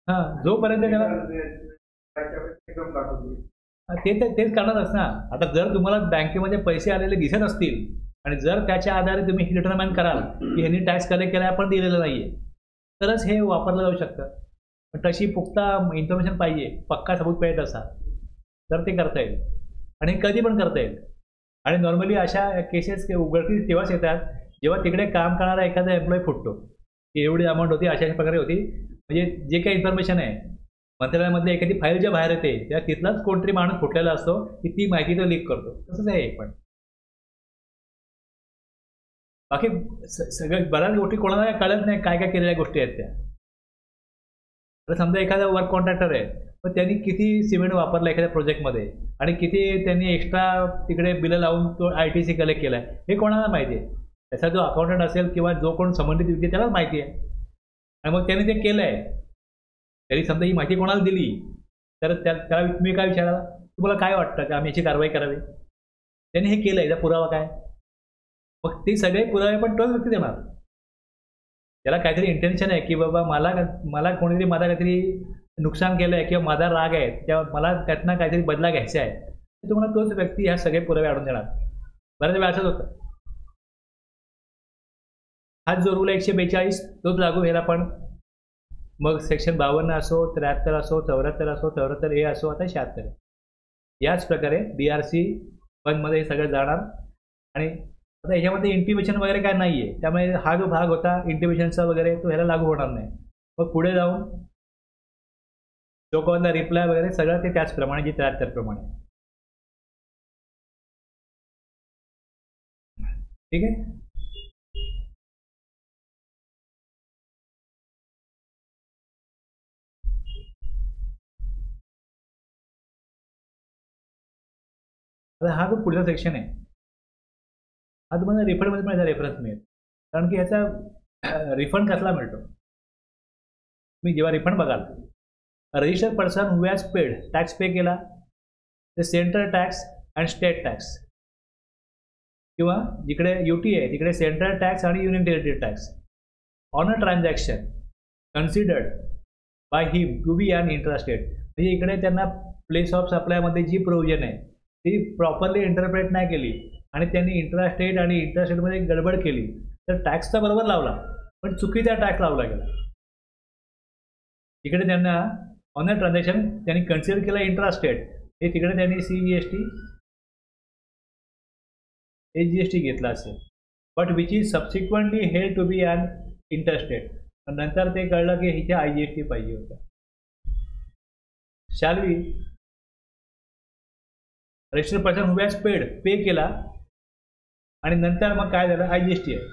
हां, जोपर्यंत त्याला तेच करणारच ना. आता जर तुम्हाला बँकेमध्ये पैसे आलेले दिसत असतील आणि जर त्याच्या आधारे तुम्ही हे डिटरमाइन कराल की ह्यांनी टॅक्स कलेक्ट केला पण दिलेलं नाहीये, तरच हे वापरलं जाऊ शकतं. पण तशी पुख्ता इन्फॉर्मेशन पाहिजे, पक्का सबूत पाहिजे तसा, तर ते करता येईल आणि कधी पण करता येईल. आणि नॉर्मली अशा केसेस उघडकीस तेव्हाच येतात जेव्हा तिकडे काम करणारा एखादा एम्प्लॉई फुटतो की एवढी अमाऊंट होती, अशा प्रकारे होती. म्हणजे जे काही इन्फॉर्मेशन आहे मंत्रालयामधली एखादी फाईल ज्या बाहेर येते त्या तिथलाच कोणतरी माणूस फुटलेला असतो की ती माहिती तो लीक करतो. तसंच आहे पण बाकी सगळ्या बऱ्याच गोष्टी कोणाला कळत नाही, काय काय केलेल्या गोष्टी आहेत त्या. तर समजा एखादा वर्क कॉन्ट्रॅक्टर आहे, पण त्यांनी किती सिमेंट वापरलं एखाद्या प्रोजेक्टमध्ये आणि किती त्यांनी एक्स्ट्रा तिकडे बिलं लावून तो ITC कलेक्ट केला आहे, हे कोणाला माहिती आहे. त्याचा जो अकाउंटंट असेल किंवा जो कोण संबंधित व्यक्ती त्यालाच माहिती आहे. आणि मग त्यांनी ते केलं आहे, त्यांनी समजा ही माहिती कोणाला दिली तर त्याला तुम्ही काय विचाराल, तुम्हाला काय वाटतं की आम्ही याची कारवाई करावी, त्यांनी हे केलं आहे, याचा पुरावा काय. मग ते सगळे पुरावे पण तोच व्यक्ती देणार. त्याला काहीतरी इंटेन्शन आहे की बाबा मला कोणीतरी माझा काहीतरी नुकसान केलं आहे किंवा माझा राग आहे, तेव्हा मला त्यातनं काहीतरी बदला घ्यायचा आहे, तर तुम्हाला तोच व्यक्ती ह्या सगळे पुरावे आणून देणार. बऱ्याच वेळा असंच होतं. हाच जो रूल 142 तोच लागू व्हायला. पण मग सेक्शन 52 असो, 73 असो, 74 असो, 74A असो, आता 76 याच प्रकारे DRC 1 मध्ये हे सगळं जाणार. आणि आता ह्याच्यामध्ये इंटिमेशन वगैरे काय नाही आहे, त्यामुळे हा जो भाग होता इंटिमेशनचा वगैरे तो ह्याला लागू होणार नाही. मग पुढे जाऊन लोकांना रिप्लाय वगैरे सगळं ते त्याचप्रमाणे जे 73 प्रमाणे. ठीक आहे. आता हा जो पुढचा सेक्शन आहे हा तुम्हाला रिफंडमध्ये पण याचा रेफरन्स मिळेल. कारण की ह्याचा रिफंड कसला मिळतो, तुम्ही जेव्हा रिफंड बघाल, registered person who has paid tax pay केला, ते central tax and state tax, किंवा जिकडे UT आहे तिकडे सेंट्रल टॅक्स आणि union territory tax on a transaction considered by him to be an intrastate. म्हणजे इकडे त्यांना प्लेस ऑफ सप्लायमध्ये जी प्रोव्हिजन आहे ती प्रॉपरली इंटरप्रेट नाही केली आणि त्यांनी इंट्रास्टेट आणि इंट्रास्टेटमध्ये गडबड केली तर टॅक्सचा बरोबर लावला पण चुकीचा टॅक्स लावला गेला. तिकडे त्यांना ऑन अ ट्रान्झॅक्शन त्यांनी कन्सिडर केला इंट्रास्टेट, हे तिकडे त्यांनी CGST HGST घेतला असेल, but which is subsequently held to be an interstate. नंतर ते कळलं की इथे IGST पाहिजे होतं. Shall we registered person who has paid pay केला आणि नंतर मग काय झालं IGST आहे.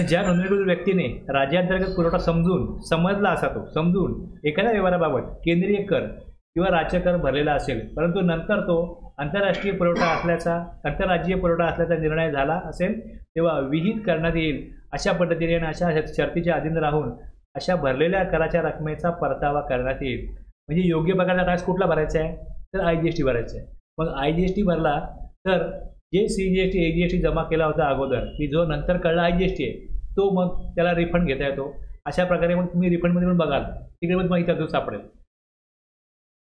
ज्या नोंदणीकृत व्यक्तीने राज्यांतर्गत पुरवठा समजला असा तो समजून एखाद्या व्यवहाराबाबत केंद्रीय कर किंवा राज्य कर भरलेला असेल, परंतु नंतर तो आंतरराष्ट्रीय पुरवठा असल्याचा आंतरराज्यीय पुरवठा असल्याचा निर्णय झाला असेल, तेव्हा विहित करण्यात येईल अशा पद्धतीने आणि अशा शर्तीच्या अधीन राहून अशा भरलेल्या कराच्या रकमेचा परतावा करण्यात येईल. म्हणजे योग्य प्रकारचा टॅक्स कुठला भरायचा आहे, तर IGST भरायचा आहे. मग IGST भरला तर जे CGST AGST जमा केला होता अगोदर, की जो नंतर कळला IGST आहे, तो मग त्याला रिफंड घेता येतो. अशा प्रकारे मग तुम्ही रिफंडमध्ये पण बघाल, तिकडे पण तुम्हाला तरतूद सापडेल.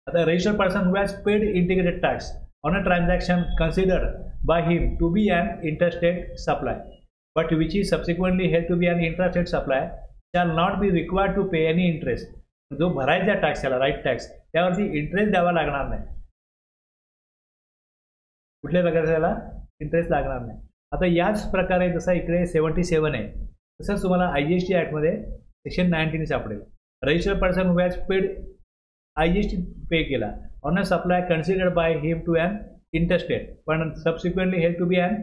आता registered person who has paid integrated tax on a transaction considered by him to be an interstate supply but which is subsequently held to be an interstate supply shall not be required to pay any interest. जो भरायचा tax त्याला right tax, त्यावरती interest द्यावा लागणार नाही. कुठल्या प्रकारचा त्याला इंटरेस्ट लागणार नाही. आता याच प्रकारे जसा इकडे 77 आहे, तसंच तुम्हाला IGST ॲक्टमध्ये सेक्शन 19 सापडेल. Registered person who has paid IGST pay केला on a supply considered by him to an interstate पण subsequently held to be an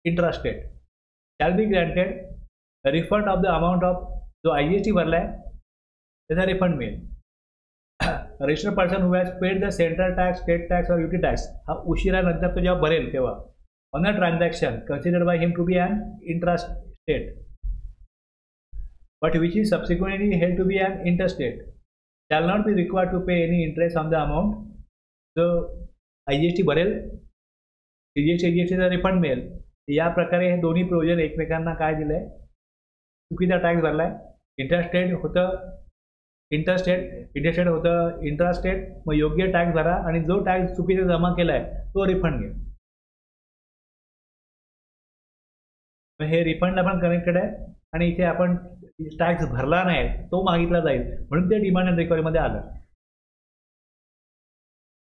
intrastate shall be granted refund of the amount of जो IGST भरलाय त्याचा refund मिळेल. Registered person who has paid the central tax, state tax और UT tax हा उशिरानंतर तो जेव्हा भरेल तेव्हा on a transaction considered by him to be an intrastate but which is subsequently held to be an interstate shall not be required to pay any interest on the amount. जो IGST भरेल, CGST refund मिळेल. या प्रकारे हे दोन्ही provision एकमेकांना काय दिलंय, चुकीचा टॅक्स भरलाय, इंटरस्टेट होतं इंट्रास्टेट, मग योग्य टॅक्स भरा आणि जो टॅक्स चुकीचा जमा केलाय तो रिफंड घ्या. हे रिफंडला पण कनेक्टेड आहे आणि इथे आपण टॅक्स भरला नाही तो मागितला जाईल म्हणून ते डिमांड अँड रिकव्हरीमध्ये आलं.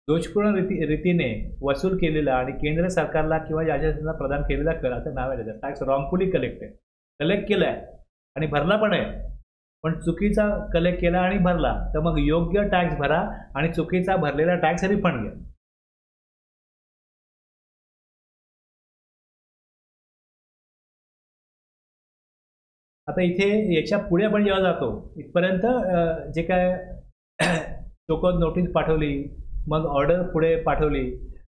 दोषपूर्ण रीतीने वसूल केलेला आणि केंद्र सरकारला किंवा राज्यांना प्रदान केलेला कर असं नाव आहे त्याचं. टॅक्स रॉंगफुली कलेक्ट केलाय आणि भरला पण आहे, पण चुकीचा कलेक्ट केला आणि भरला तर मग योग्य टॅक्स भरा आणि चुकीचा भरलेला टॅक्स रिफंड घ्या. आता इथे याच्या पुढे आपण जेव्हा जातो इथपर्यंत जे काय चोकोद नोटीस पाठवली, मग ऑर्डर पुढे पाठवली,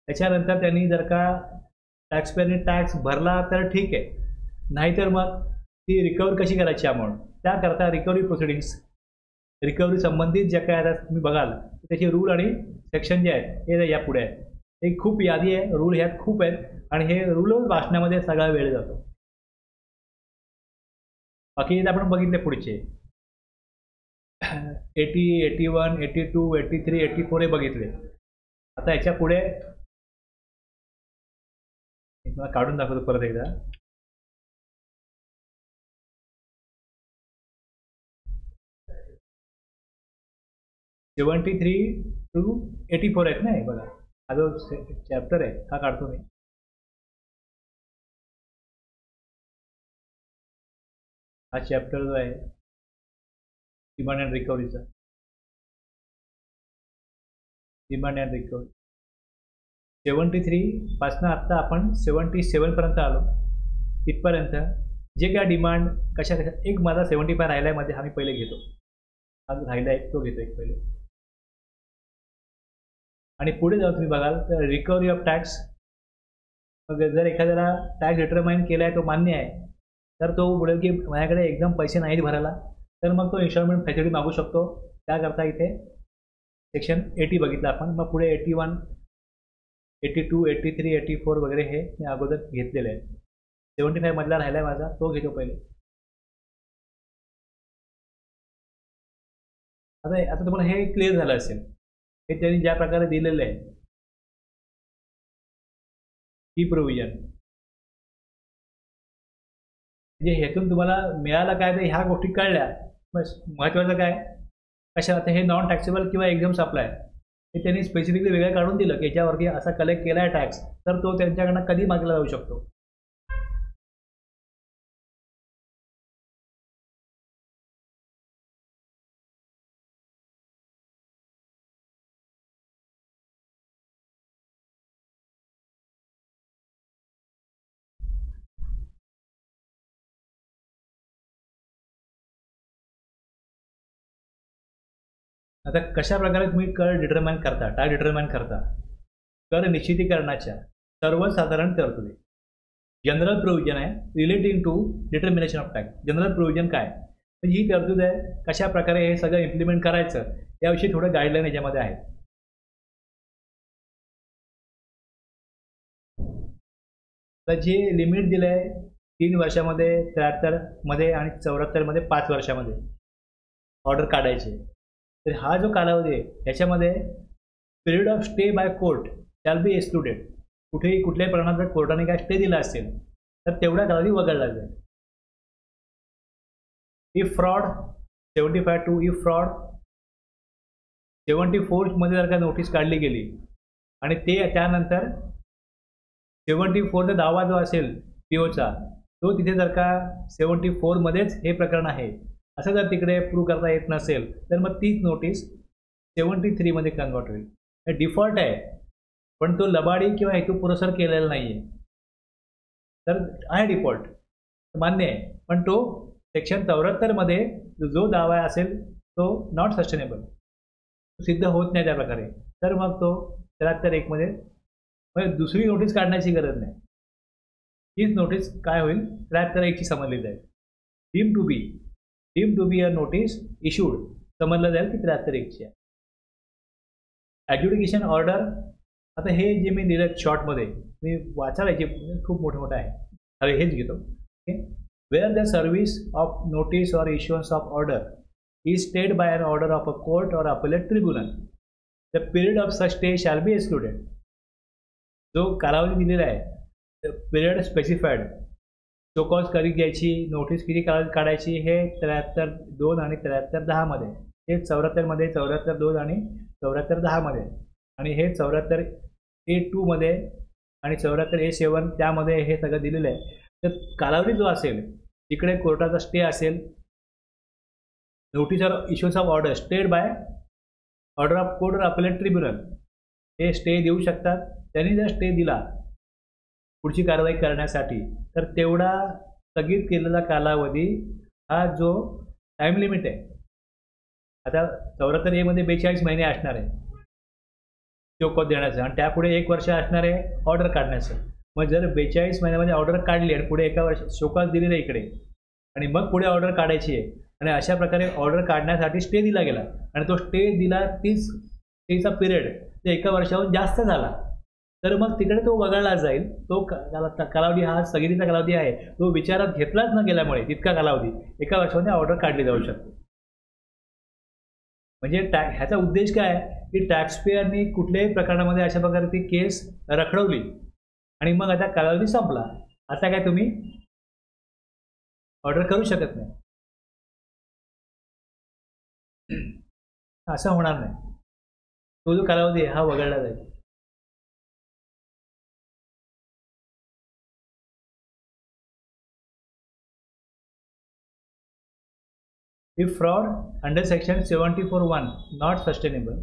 त्याच्यानंतर त्यांनी जर का टॅक्सपेअरने टॅक्स भरला तर ठीक आहे, नाहीतर मग ती रिकवर कशी करायची अमाऊंट, त्याकरता रिकव्हरी प्रोसिडिंग्स, रिकव्हरी संबंधित ज्या काय आता तुम्ही बघाल त्याचे रूल आणि सेक्शन जे आहेत हे या पुढे आहे. हे खूप यादी आहे, रूल ह्यात खूप आहेत आणि हे रूल वाचण्यामध्ये सगळा वेळ जातो. बाकी आपण बघितले पुढचे 80, 81, 82, 83, 84 हे बघितले. आता याच्या पुढे मला काढून दाखवतो परत एकदा. सेवन्टी 73 to 84 आहेत ना, बघा हा जो चॅप्टर आहे हा काढतो मी. हा चॅप्टर जो आहे डिमांड अँड रिकव्हरीचा, डिमांड अँड रिकव्हरी 73 पासून आता आपण 77 पर्यंत आलो. इथपर्यंत जे काय डिमांड कशा एक माझा 75 राहिलाय मध्ये, हा मी पहिले घेतो, हा राहिला आहे तो घेतो एक पहिले. आणि पुढे जाऊन तुम्ही बघाल तर रिकव्हरी ऑफ टॅक्स. मग जर एखाद्याला टॅक्स डिटरमाइन केला आहे तो मान्य आहे तर तो बोलेल की माझ्याकडे एकदम पैसे नाहीत भरायला, तर मग तो इन्स्टॉलमेंट फॅसिलिटी मागू शकतो. त्याकरता इथे सेक्शन 80 बघितलं आपण. मग पुढे 81, 82, 83, 84 वगैरे हे मी अगोदर घेतलेले आहेत. 75 मधला राहिला आहे माझा, तो घेतो पहिले. आता तुम्हाला हे क्लिअर झालं असेल, हे त्यांनी ज्या प्रकारे दिलेलं आहे ही प्रोव्हिजन, म्हणजे ह्यातून तुम्हाला मिळालं काय तर ह्या गोष्टी कळल्या. बस महत्त्वाचं काय कशा, आता हे नॉन टॅक्सेबल किंवा एक्झाम सप्लाय हे त्यांनी स्पेसिफिकली वेगळं काढून दिलं की याच्यावरती असा कलेक्ट केला आहे टॅक्स तर तो त्यांच्याकडनं कधी मागला जाऊ शकतो. आता कशा प्रकारे तुम्ही कर डिटरमाइन करता, टॅक्स डिटरमाइन करता? कर निश्चितीकरणाच्या सर्वसाधारण तरतुदी. जनरल प्रोव्हिजन आहे relating to determination of tax. General provision काय, म्हणजे ही तरतूद आहे कशा प्रकारे हे सगळं इम्प्लिमेंट करायचं याविषयी थोडं गाईडलाईन याच्यामध्ये आहे. तर जे लिमिट दिलं आहे 3 वर्षामध्ये, 73 मध्ये आणि 74 मध्ये 5 वर्षामध्ये ऑर्डर काढायचे. तर हा जो कालावधी आहे याच्यामध्ये period of stay by court shall be excluded. कुठेही कुठल्याही प्रमाणात जर कोर्टाने काय स्टे दिला असेल तर तेवढा कालावधी वगळला जाईल. इफ फ्रॉड 75 इफ फ्रॉड 74 मध्ये जर का नोटीस काढली गेली आणि ते त्यानंतर 74चा दावा जो असेल पीओचा तो तिथे जर का 74 मध्येच हे प्रकरण आहे असं जर तिकडे प्रूव्ह करता येत नसेल तर मग तीच नोटीस 73 मध्ये कन्वर्ट होईल. डिफॉल्ट आहे पण तो लबाडी किंवा हेतुपुरस्सर केलेला नाही आहे तर आहे डिफॉल्ट मान्य आहे, पण तो सेक्शन 74 मध्ये जो दावा असेल तो नॉट सस्टेनेबल सिद्ध होत नाही त्या प्रकारे, तर मग तो 73(1) मध्ये म्हणजे दुसरी नोटीस काढण्याची गरज नाही. हीच नोटीस काय होईल 73(1) ची समजली जाईल. Deem to be a notice issued समजलं जाईल की 73(1) ची आहे. ॲड्ज्युडिकेशन ऑर्डर, आता हे जे मी दिलं शॉर्टमध्ये मी वाचायचे खूप मोठं आहे, अरे हेच घेतो. Okay, where the service of notice or issuance of order is stayed by an order of a court or appellate tribunal, the period of such stay shall be excluded. जो कालावधी दिलेला आहे पिरियड स्पेसिफाईड सो कॉज कधी घ्यायची notice किती कालावधी काढायची हे 73(2) आणि 73(10) मध्ये, हे 74 मध्ये 74(2) आणि 74(10) मध्ये, आणि हे 74(A)(2) मध्ये आणि 74(A)(7) त्यामध्ये हे सगळं दिलेलं आहे. तर कालावधी जो असेल तिकडे कोर्टाचा स्टे असेल, notice or issues of order stayed by order of court or appellate tribunal, हे स्टे देऊ शकतात. त्यांनी जर स्टे दिला पुढची कारवाई करण्यासाठी तर तेवढा स्थगित केलेला कालावधी हा जो टाईम लिमिट आहे, आता 74A मध्ये 42 महिने असणार आहे शोकॉज देण्याचं आणि त्यापुढे 1 वर्ष असणार आहे ऑर्डर काढण्याचं. मग जर 42 महिन्यामध्ये ऑर्डर काढली आणि पुढे 1 वर्ष शोकॉज दिलेलं आहे इकडे आणि मग पुढे ऑर्डर काढायची आहे आणि अशा प्रकारे ऑर्डर काढण्यासाठी स्टे दिला गेला आणि तो स्टे दिला तीच स्टेचा पिरियड ते 1 वर्षाहून जास्त झाला तर मग तिकडे तो वगळला जाईल. तो कालावधी हा स्थगितीचा कालावधी आहे, तो विचारात घेतलाच न गेल्यामुळे तितका कालावधी 1 वर्षामध्ये ऑर्डर काढली जाऊ शकते. म्हणजे ह्याचा उद्देश काय आहे की टॅक्सपेअरनी कुठल्याही प्रकरणामध्ये अशा प्रकारे ती केस रखडवली आणि मग आता कालावधी संपला, आता काय तुम्ही ऑर्डर करू शकत नाही, असं होणार नाही. तो जो कालावधी आहे हा वगळला जाईल. If fraud under section 74(1) not sustainable,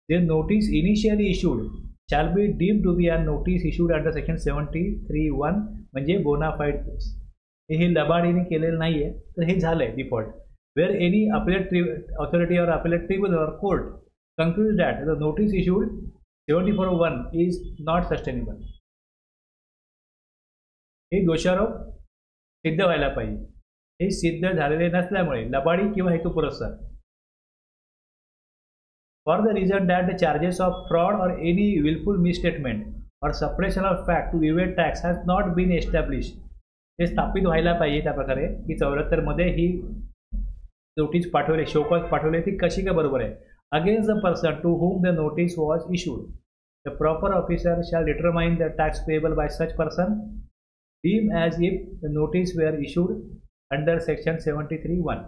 the notice initially issued shall be deemed to be a notice issued under section 73(1) म्हणजे bona fide case. हे लबाडीने केलेलं नाहीये तर हे झालंय default. Where any appellate authority or appellate tribunal or court concludes that the notice issued 74(1) is not sustainable, हे दोषारोप सिद्ध व्हायला पाहिजे. हे सिद्ध झालेले नसल्यामुळे लबाडी किंवा हेतुपुरस्सर, for the reason that the charges of fraud or any wilful misstatement or suppression of fact to evade tax has not been establish, हे स्थापित व्हायला पाहिजे. त्या प्रकारे की 74 मध्ये ही नोटीस पाठवले शोकॉज पाठवले ती कशी काय बरोबर आहे. Against the person to whom the notice was issued, the proper officer shall determine the tax payable by such person deem as if the notice were issued under section 73(1).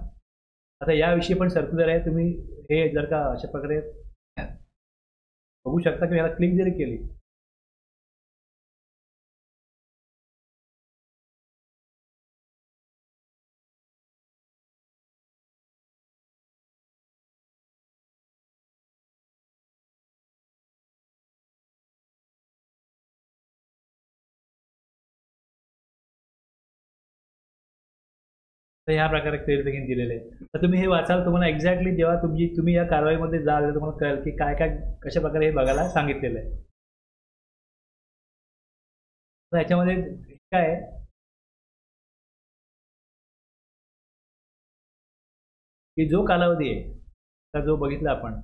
आता याविषयी पण सर्क्युलर आहे, तुम्ही हे जर का अशा प्रकारे बघू शकता की याला क्लिक जरी केली तर ह्या प्रकारे क्लिअरिफिकेशन दिलेलं आहे. तर तुम्ही हे वाचाल, तुम्हाला एक्झॅक्टली जेव्हा तुम्ही या कारवाईमध्ये जाल तुम्हाला कळेल की काय काय कशा प्रकारे हे बघायला सांगितलेलं आहे. तर ह्याच्यामध्ये काय आहे की जो कालावधी आहे तर जो बघितला आपण,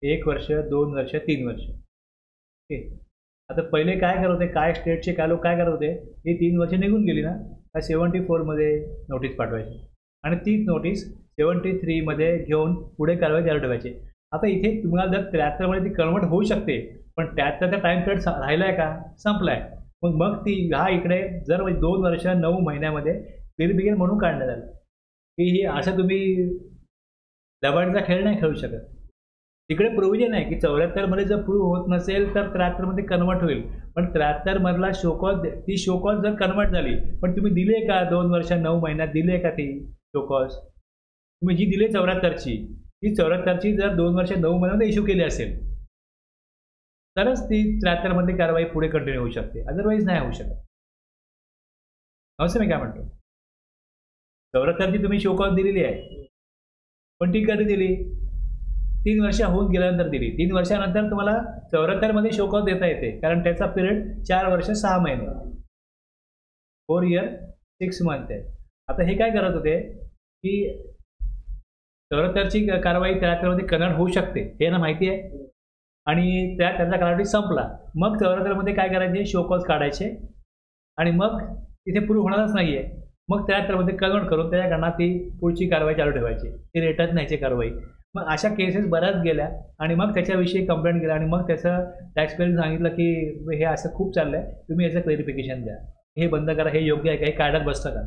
एक वर्ष, 2 वर्ष, 3 वर्ष. ओके. आता पहिले काय करत होते, काय स्टेटचे काय लोक काय करत होते, ही 3 वर्ष निघून गेली ना, का 74मध्ये नोटीस पाठवायची आणि तीच नोटीस 73मध्ये घेऊन पुढे कारवाई चालू ठेवायची. आता इथे तुम्हाला जर 73मध्ये ती कन्वर्ट होऊ शकते, पण 73चा टाइम पिरियड राहिला आहे का, संपला आहे. मग ती हा इकडे जर 2 वर्ष 9 महिन्यामध्ये क्लिअरिफिकेशन म्हणून काढण्यात आलं की ही असं तुम्ही दबाडीचा खेळ नाही खेळू शकत. तिकडे प्रोव्हिजन आहे की 74मध्ये जर प्रूव्ह होत नसेल तर 73मध्ये कन्वर्ट होईल. पण 73मधला शोकॉज, ती शोकॉज जर कन्वर्ट झाली, पण तुम्ही दिले का 2 वर्ष 9 महिन्यात दिले का ती शोकॉज, तुम्ही जी दिली 74ची, ती 74ची जर 2 वर्ष 9 महिन्यामध्ये इश्यू केली असेल तरच ती 73मध्ये कारवाई पुढे कंटिन्यू होऊ शकते, अदरवाईज नाही होऊ शकत. असं मी काय म्हणतो, 74ची तुम्ही शोकॉज दिलेली आहे, पण ती कधी दिली, 3 वर्ष होऊन गेल्यानंतर दिली. 3 वर्षानंतर तुम्हाला 74मध्ये शोकॉज देता येते, कारण त्याचा पिरियड 4 वर्ष 6 महिने, 4 इयर 6 मंथ आहे. आता हे काय करत होते की 74ची कारवाई 73मध्ये कन्वर्ट होऊ शकते, हे ना माहिती आहे, आणि त्याचा कालावधी संपला, मग 74मध्ये काय करायचे, शोकॉज काढायचे आणि मग तिथे प्रूव्ह होणारच नाही आहे, मग 73मध्ये कन्वर्ट करून त्याच्याकडनं ती पुढची कारवाई चालू ठेवायची, ती रेटच नाहीची कारवाई. मग अशा केसेस बऱ्याच गेल्या आणि मग त्याच्याविषयी कंप्लेंट केला आणि मग त्याचं टॅक्सपेअरने सांगितलं की हे असं खूप चाललं आहे, तुम्ही याचं क्लॅरिफिकेशन द्या, हे बंद करा, हे योग्य आहे का, हे कायद्यात बसतं का.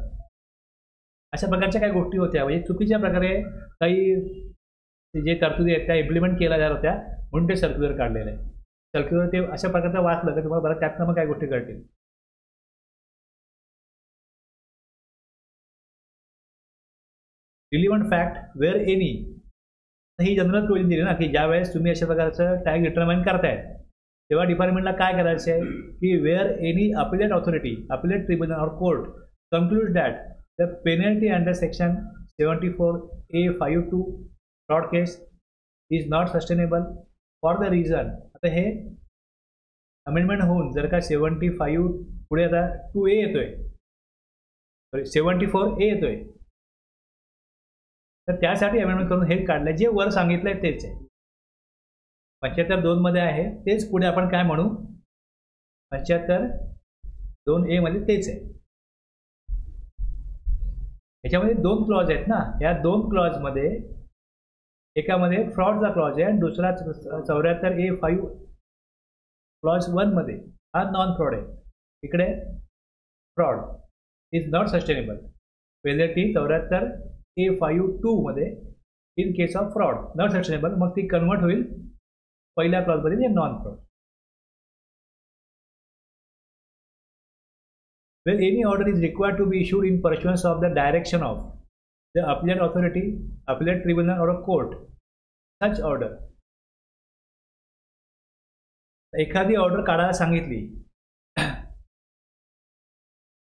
अशा प्रकारच्या काही गोष्टी होत्या, म्हणजे चुकीच्या प्रकारे काही जे तरतुदी आहेत त्या इम्प्लिमेंट केल्या जात होत्या, म्हणून ते सर्क्युलर काढलेलं आहे. सर्क्युलर ते अशा प्रकारचं वाचलं तर तुम्हाला बरं त्यातनं मग काय गोष्टी कळतील. रिलिव्हंट फॅक्ट वेअर एनी, ही जनरल प्रोविजन दिली ना की ज्या वेळेस तुम्ही अशा प्रकारचं टॅक्स डिटरमाइन करताय तेव्हा डिपार्टमेंटला काय करायचं आहे की where any appellate authority, appellate tribunal or court conclude that the penalty under section 74A(5)(2) fraud case is not sustainable for the reason. आता हे अमेंडमेंट होऊन जर का 75 पुढे आता 2A येतोय, 74A येतोय, तर त्यासाठी अमेंडमेंट करून हे काढलं, जे वर सांगितलंय तेच आहे. 75(2) मध्ये आहे तेच पुढे आपण काय म्हणू, 75(2)A मध्ये तेच आहे. याच्यामध्ये 2 क्लॉज आहेत ना, या 2 क्लॉजमध्ये एकामध्ये फ्रॉडचा क्लॉज आहे आणि दुसरा 74A(5) क्लॉज 1 मध्ये हा नॉन फ्रॉड आहे. इकडे fraud is not sustainable, penalty 74A(5)(2) मध्ये in case of fraud not sustainable, मग ती कन्वर्ट होईल पहिल्या क्लॉजमध्ये non fraud. Where any order is required to be issued in pursuance of the direction of the appellate authority, appellate tribunal or a court, such order. एखादी order काढायला सांगितली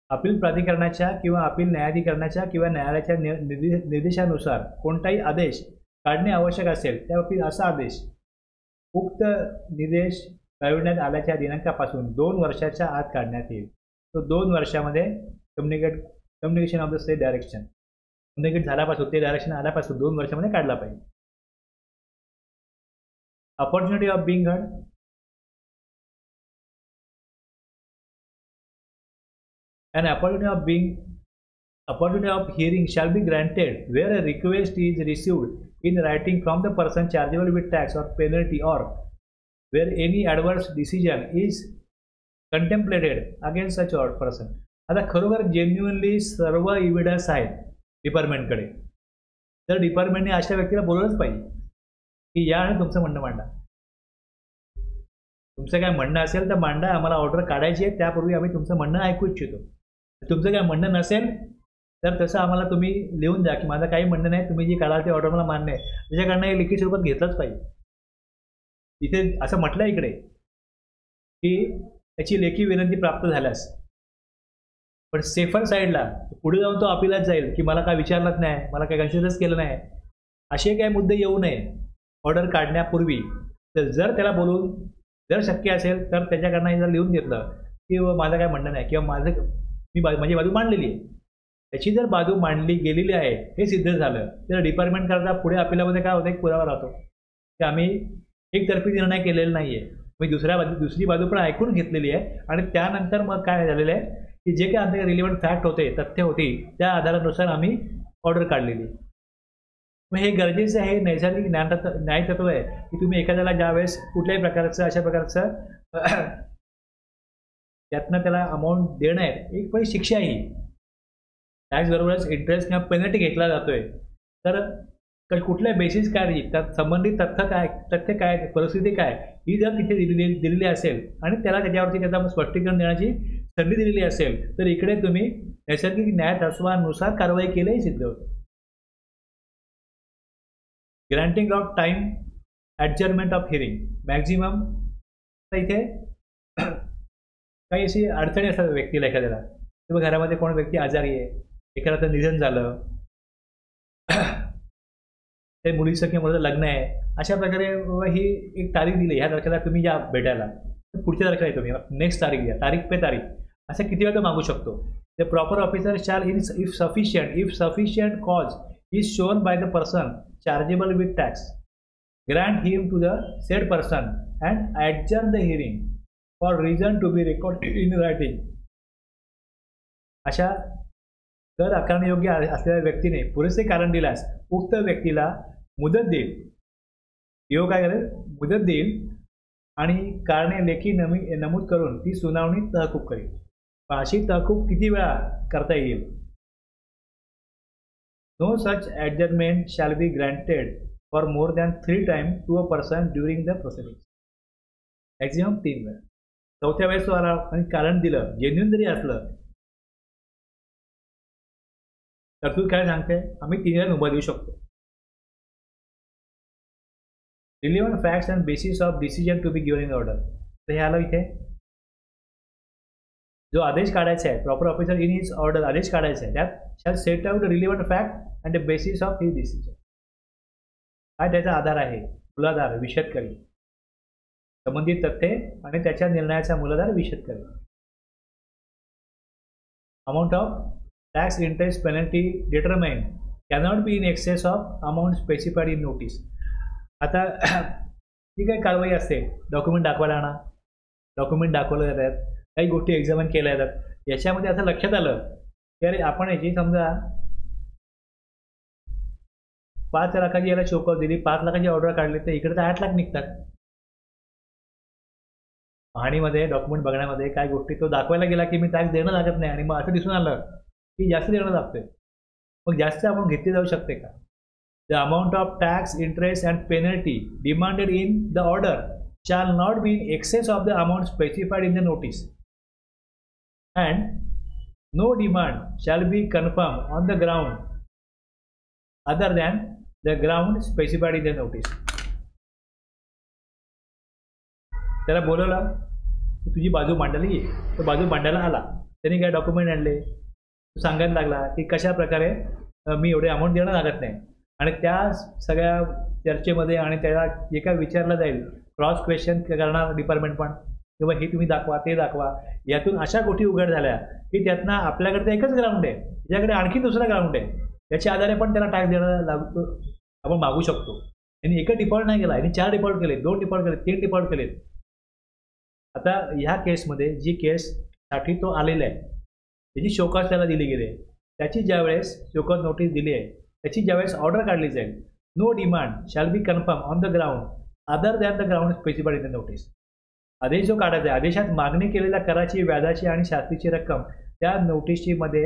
appeal प्राधिकरणाच्या किंवा अपील न्यायाधिकरणाच्या किंवा न्यायालयाच्या निर्देशानुसार कोणताही आदेश काढणे आवश्यक असेल त्या बाबतीत असा आदेश उक्त निर्देश कळविण्यात आल्याच्या दिनांकापासून 2 वर्षाच्या आत काढण्यात येईल. तो 2 वर्षामध्ये communication of the state direction communicate झाल्यापासून, ते डायरेक्शन आल्यापासून 2 वर्षामध्ये काढला पाहिजे. Opportunity of being heard, an opportunity of hearing shall be granted where a request is received in writing from the person chargeable with tax or penalty, or where any adverse decision is contemplated against such person. आता खरोखर genuinely सर्व evidence आहेत डिपार्टमेंटकडे, तर डिपार्टमेंटने अशा व्यक्तीला बोलवलंच पाहिजे की या आणि तुमचं म्हणणं मांडा. तुमचं काय म्हणणं असेल तर मांडा, आम्हाला ऑर्डर काढायची आहे, त्यापूर्वी आम्ही तुमचं म्हणणं ऐकू इच्छितो. तुमचं काय म्हणणं नसेल तर तसं आम्हाला तुम्ही लिहून द्या की माझं काही म्हणणं नाही, तुम्ही जी काढाल ते ऑर्डर मला मान्य आहे, त्याच्याकडनं हे लिखित स्वरूपात घेतलंच पाहिजे. इथे असं म्हटलं इकडे की त्याची लेखी विनंती प्राप्त झाल्यास, पण सेफर साईडला पुढे जाऊन तो अपीलाच जाईल की मला काय विचारलंच नाही, मला काय कन्सिडरच केलं नाही, असे काही मुद्दे येऊ नये ऑर्डर काढण्यापूर्वी. तर जर त्याला बोलून जर शक्य असेल तर त्याच्याकडनं जर लिहून घेतलं की माझं काय म्हणणं नाही किंवा मी माझी बाजू मांडलेली आहे, त्याची जर बाजू मांडली गेलेली आहे हे सिद्ध झालं तर डिपार्टमेंट करता पुढे अपिलामध्ये काय होतं, एक पुरावा राहतो की आम्ही एकतर्फी निर्णय केलेला नाही आहे, मी दुसरी बाजू पण ऐकून घेतलेली आहे आणि त्यानंतर मग काय झालेलं आहे की जे काही आमचे रिलेव्हंट फॅक्ट होते, तथ्य होती, त्या आधारानुसार आम्ही ऑर्डर काढलेली. मग हे गरजेचं आहे, नैसर्गिक न्यायतत्व आहे की तुम्ही एखाद्याला ज्यावेळेस कुठल्याही प्रकारचं अशा प्रकारचं त्यातनं त्याला अमाऊंट देणं आहे, एक पण शिक्षा ही टॅक्सबरोबरच इंटरेस्ट किंवा पेनल्टी घेतला जातोय, तर कुठल्या बेसिस काय, त्यात संबंधित तथ्य काय, परिस्थिती काय, ही जर तिथे दिलेली असेल आणि त्याला त्याच्यावरती त्याचा स्पष्टीकरण देण्याची संधी दिलेली असेल तर इकडे तुम्ही नैसर्गिक न्याय तत्वानुसार कारवाई केली सिद्ध होतं. Granting of time adjournment of hearing maximum. तर इथे काही अशी अडचणी असतात व्यक्तीला, एखाद्याला किंवा घरामध्ये कोण व्यक्ती आजारी आहे, एखाद्याचं निधन झालं, ते मुलीचं किंवा मुलाचं लग्न आहे, अशा प्रकारे ही एक तारीख दिली, ह्या तारखेला तुम्ही या भेटायला, पुढच्या तारखेला येतो, तुम्ही नेक्स्ट तारीख द्या, तारीख पे तारीख, असं किती वेळा तो मागू शकतो. The proper officer shall if sufficient cause is shown by the person chargeable with tax grant him to the said person and adjourn the hearing for reason to be recorded in writing. अशा कर आकारण्यायोग्य असलेल्या व्यक्तीने पुरेसे कारण दिल्यास उक्त व्यक्तीला मुदत देईल, ईओ काय करेल, मुदत देईल आणि कारणे लेखी नमूद करून ती सुनावणी तहकूब करेल. अशी तहकूब किती वेळा करता येईल. No such adjournment shall be granted for more than 3 times to a person during the proceeding. Maximum 3 वेळा. चौथ्या वेळेस तो आला आणि कारण दिलं, जेन्युइन जरी असलं, तरतूद काय सांगते, आम्ही 3 वेळा मुभा देऊ शकतो. Relevant facts and basis of decision to be given in order. तर हे आलं इथे, जो आदेश काढायचा आहे, proper officer in his order आदेश काढायचा आहे, त्यात shall set out relevant fact and the basis of his decision. काय त्याचा आधार आहे, मूलाधार, विशद करेल, संबंधित तथ्ये आणि त्याच्या निर्णयाचा मूलाधार विशद करेल. Amount of tax interest penalty determine cannot be in excess of amount specified in notice. आता जी काही कारवाई असते, डॉक्युमेंट दाखवायला आणा, डॉक्युमेंट दाखवलं जातात, काही गोष्टी एक्झामिन केल्या जातात, याच्यामध्ये असं लक्षात आलं की अरे आपण याची समजा 5 लाखाची याला शोकॉज दिली, 5 लाखाची ऑर्डर काढली, तर इकडे तर 8 लाख निघतात. पाहणीमध्ये डॉक्युमेंट बघण्यामध्ये काय गोष्टी तो दाखवायला गेला की मी टॅक्स देणं लागत नाही आणि मग असं दिसून आलं की जास्त देणं लागतंय, मग जास्त आपण घेतली जाऊ शकते का. The amount of tax interest and penalty demanded in the order shall not be in excess of the amount specified in the notice and no demand shall be confirmed on the ground other than the ground specified in the notice. त्याला बोलवलं, तुझी बाजू मांडली, तो बाजू मांडायला आला, त्यांनी काय डॉक्युमेंट आणले, तो सांगायला लागला की कशा प्रकारे मी एवढे अमाऊंट देणं लागत नाही, आणि त्या सगळ्या चर्चेमध्ये आणि त्याला जे काय विचारलं जाईल, क्रॉस क्वेश्चन करणार डिपार्टमेंट पण, किंवा हे तुम्ही दाखवा, ते दाखवा, यातून अशा गोष्टी उघड झाल्या की त्यातनं आपल्याकडे तर एकच ग्राउंड आहे, त्याच्याकडे आणखी दुसरा ग्राउंड आहे, त्याच्या आधारे पण त्याला टॅक्स देणं लागतो, आपण मागू शकतो. यांनी एकच डिफॉल्ट नाही केला, यांनी 4 डिफॉल्ट केले, 2 डिफॉल्ट केले, 3 डिफॉल्ट केले. आता ह्या केसमध्ये जी केससाठी तो आलेला आहे त्याची शोकॉज त्याला दिली गेली आहे, त्याची ज्यावेळेस शोकॉज नोटीस दिली आहे, त्याची ज्यावेळेस ऑर्डर काढली जाईल, no demand shall be confirm on the ground other than the ground specified in the notice. आदेश जो काढायचा आहे, आदेशात मागणी केलेल्या कराची, व्याजाची आणि शास्तीची रक्कम त्या नोटिशीमध्ये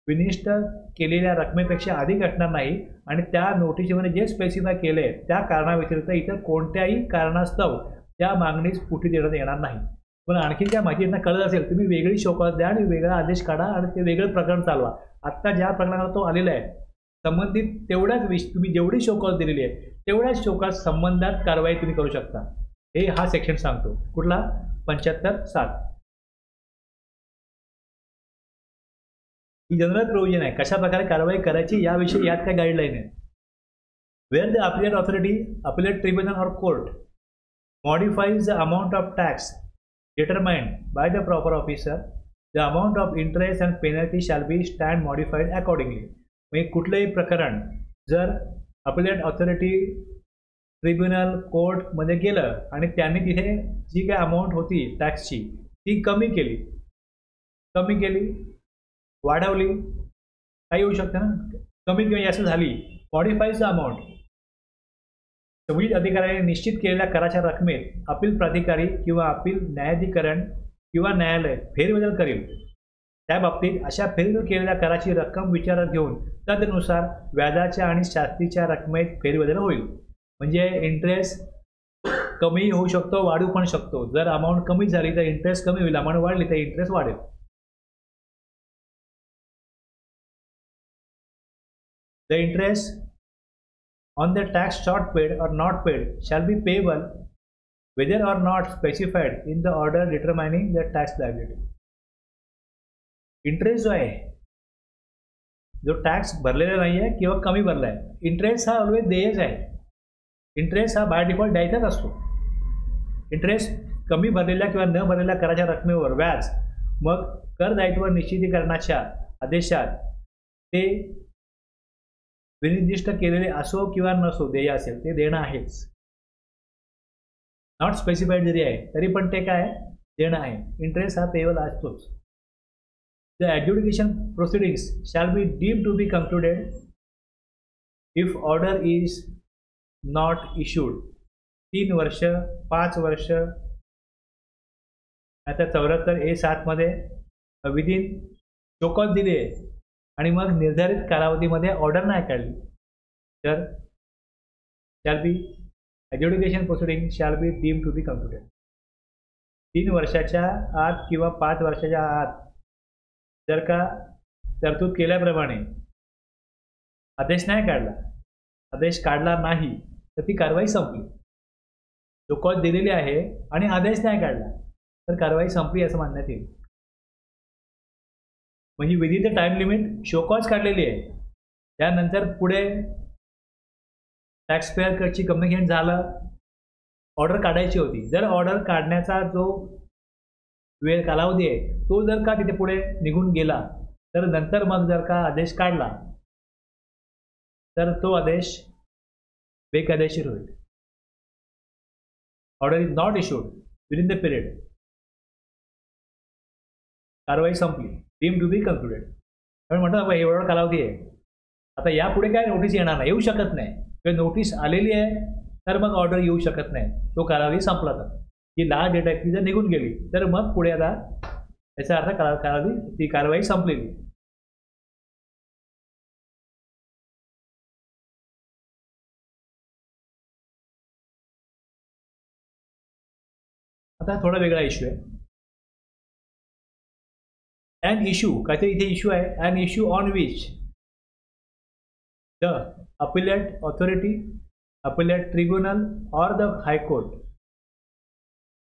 विनिष्ट केलेल्या रकमेपेक्षा अधिक असणार नाही, आणि त्या नोटिशीमध्ये जे स्पेसिफाय केले आहे त्या कारणाव्यतिरिक्त इतर कोणत्याही कारणास्तव त्या मागणीस पुढे देण्यात येणार नाही. पण आणखी त्या माहितींना कळत असेल, तुम्ही वेगळी शोकॉज द्या आणि वेगळा आदेश काढा आणि ते वेगळं प्रकरण चालवा. आत्ता ज्या प्रकरणाला तो आलेला आहे संबंधित तेवढ्याच तुम्ही जेवढी शोकॉज दिलेली आहे तेवढ्याच शोकॉज संबंधात कारवाई तुम्ही करू शकता. हे हा सेक्शन सांगतो, कुठला, 75(7). ही जनरल प्रोव्हिजन आहे, कशा प्रकारे कारवाई करायची याविषयी यात काय गाईडलाईन आहे. Where the appellate authority, appellate tribunal or court modifies the amount of tax determined by the proper officer, the amount of interest and penalty shall be stand modified accordingly. म्हणजे कुठलंही प्रकरण जर अपिलेट ऑथॉरिटी ट्रिब्युनल कोर्टमध्ये गेलं आणि त्यांनी तिथे जी काय amount होती टॅक्सची ती कमी केली, वाढवली, काही होऊ शकतं ना, कमी किंवा जास्त झाली, मॉडिफाईज द अमाऊंट. संबंधित अधिकाऱ्याने निश्चित केलेल्या कराच्या रकमेत अपील प्राधिकारी किंवा अपील न्यायाधिकरण किंवा न्यायालय फेरबदल करेल. त्या बाबतीत अशा फेरबदल केलेल्या कराची रक्कम विचारात घेऊन तदनुसार व्याजाच्या आणि शास्तीच्या रकमेत फेरबदल होईल. म्हणजे इंटरेस्ट कमी होऊ शकतो, वाढू पण शकतो. जर अमाऊंट कमी झाली तर इंटरेस्ट कमी होईल, अमाऊंट वाढली तर इंटरेस्ट वाढेल. The interest on the tax short paid or not paid shall be payable whether or not specified in the order determining the tax liability. Interest जो आहे, जो टॅक्स भरलेला नाही आहे किंवा कमी भरला आहे, इंटरेस्ट हा ऑलवेज देयच आहे. इंटरेस्ट हा बाय डिफॉल्ट द्यायचाच असतो. इंटरेस्ट कमी भरलेल्या किंवा न भरलेल्या कराच्या रकमेवर व्याज मग करदायित्व निश्चितीकरणाच्या आदेशात ते विनिर्दिष्ट केलेले असो किंवा नसो, देय असेल ते देणं आहेच. नॉट स्पेसिफाईड जरी आहे तरी पण ते काय देणं आहे. इंटरेस्ट हा पेबल असतोच. The adjudication proceedings shall be deemed to be concluded if order is not issued. 3 वर्ष, 5 वर्ष, आता 74A7 मध्ये विदिन शोकॉज दिले आणि मग निर्धारित कालावधीमध्ये ऑर्डर नाही काढली तर shall be adjudication proceeding shall be deem to be concluded. 3 वर्षाच्या आत किंवा 5 वर्षाच्या आत जर का तरतूद केल्याप्रमाणे आदेश नाही काढला, आदेश काढला नाही तर ती कारवाई संपली. शोकॉज दिलेली आहे आणि आदेश नाही काढला तर कारवाई संपली असं मानण्यात येईल. म्हणजे within the time limit show cause काढलेली आहे, त्यानंतर पुढे टॅक्स पेअरकडची कम्युनिकेशन झालं, ऑर्डर काढायची होती. जर ऑर्डर काढण्याचा जो वेळ कालावधी आहे तो जर का तिथे पुढे निघून गेला तर नंतर मग जर का आदेश काढला तर तो आदेश बेकायदेशीर होईल. Order is not issued within the period, कारवाई संपली, डीम टू बी कन्क्लुडेड. त्यामुळे म्हणतात बाबा एवढा कालावधी आहे, आता यापुढे काय नोटीस येणार नाही, येऊ शकत नाही. किंवा नोटीस आलेली आहे तर मग ऑर्डर येऊ शकत नाही, तो कालावधी संपला. तर ही लास्ट डेट आहे ती जर निघून गेली तर मग पुढे आता याचा अर्थ कालावधी ती कारवाई संपलेली. आता थोडा वेगळा इश्यू आहे. an issue, काहीतरी इथे इश्यू आहे, an issue on which the appellate authority, appellate tribunal or the high court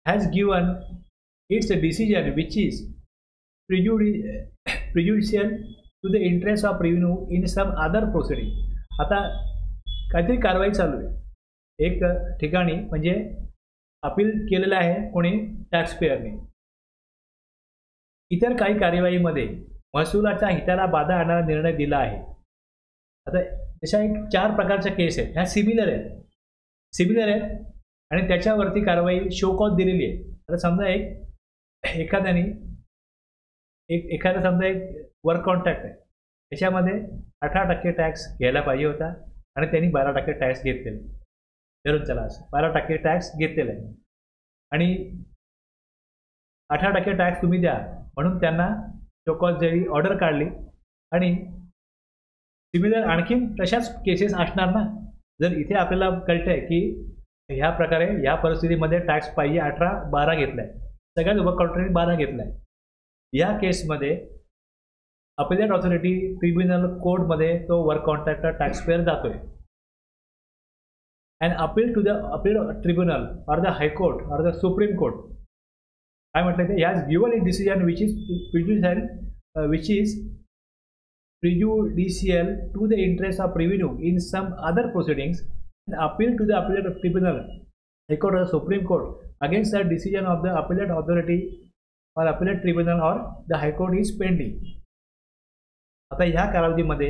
has given its decision which is prejudicial to the interest of revenue in some other proceeding. आता काहीतरी कारवाई चालू आहे एक ठिकाणी, म्हणजे अपील केलेलं आहे कोणी, टॅक्स पेअरने. इतर काही कार्यवाहीमध्ये महसुलाच्या हिताला बाधा आणणारा निर्णय दिला आहे. आता तशा एक 4 प्रकारच्या केस आहेत, ह्या सिमिलर आहेत आणि त्याच्यावरती कारवाई शो कॉज दिलेली आहे. आता समजा एखाद्याने समजा एक वर्क कॉन्ट्रॅक्ट आहे, त्याच्यामध्ये 18% टॅक्स घ्यायला पाहिजे होता आणि त्यांनी 12% टॅक्स घेतलेला. धरून चला असं 12% टॅक्स घेतलेला आहे आणि 18% टॅक्स तुम्ही द्या म्हणून त्यांना शोकॉज जरी ऑर्डर काढली. आणि सिमिलर आणखीन तशाच केसेस असणार ना. जर इथे आपल्याला कळतं आहे की ह्या प्रकारे ह्या परिस्थितीमध्ये टॅक्स पाहिजे 18, 12 घेतला आहे, सगळ्यात वर्क कॉन्ट्रॅक्टने 12 घेतला आहे. या केसमध्ये अपिलेट ऑथॉरिटी ट्रिब्युनल कोर्टमध्ये तो वर्क कॉन्ट्रॅक्टर टॅक्स पेअर जातोय. And appeal to the appeal tribunal or the high court or the supreme court, काय म्हटलं ते, has given a decision which is prejudicial to the interest of revenue in some other proceedings and appeal to the appellate tribunal, High Court or the Supreme Court against the decision of the appellate authority or appellate tribunal or the High Court is pending. आता ह्या कालावधीमध्ये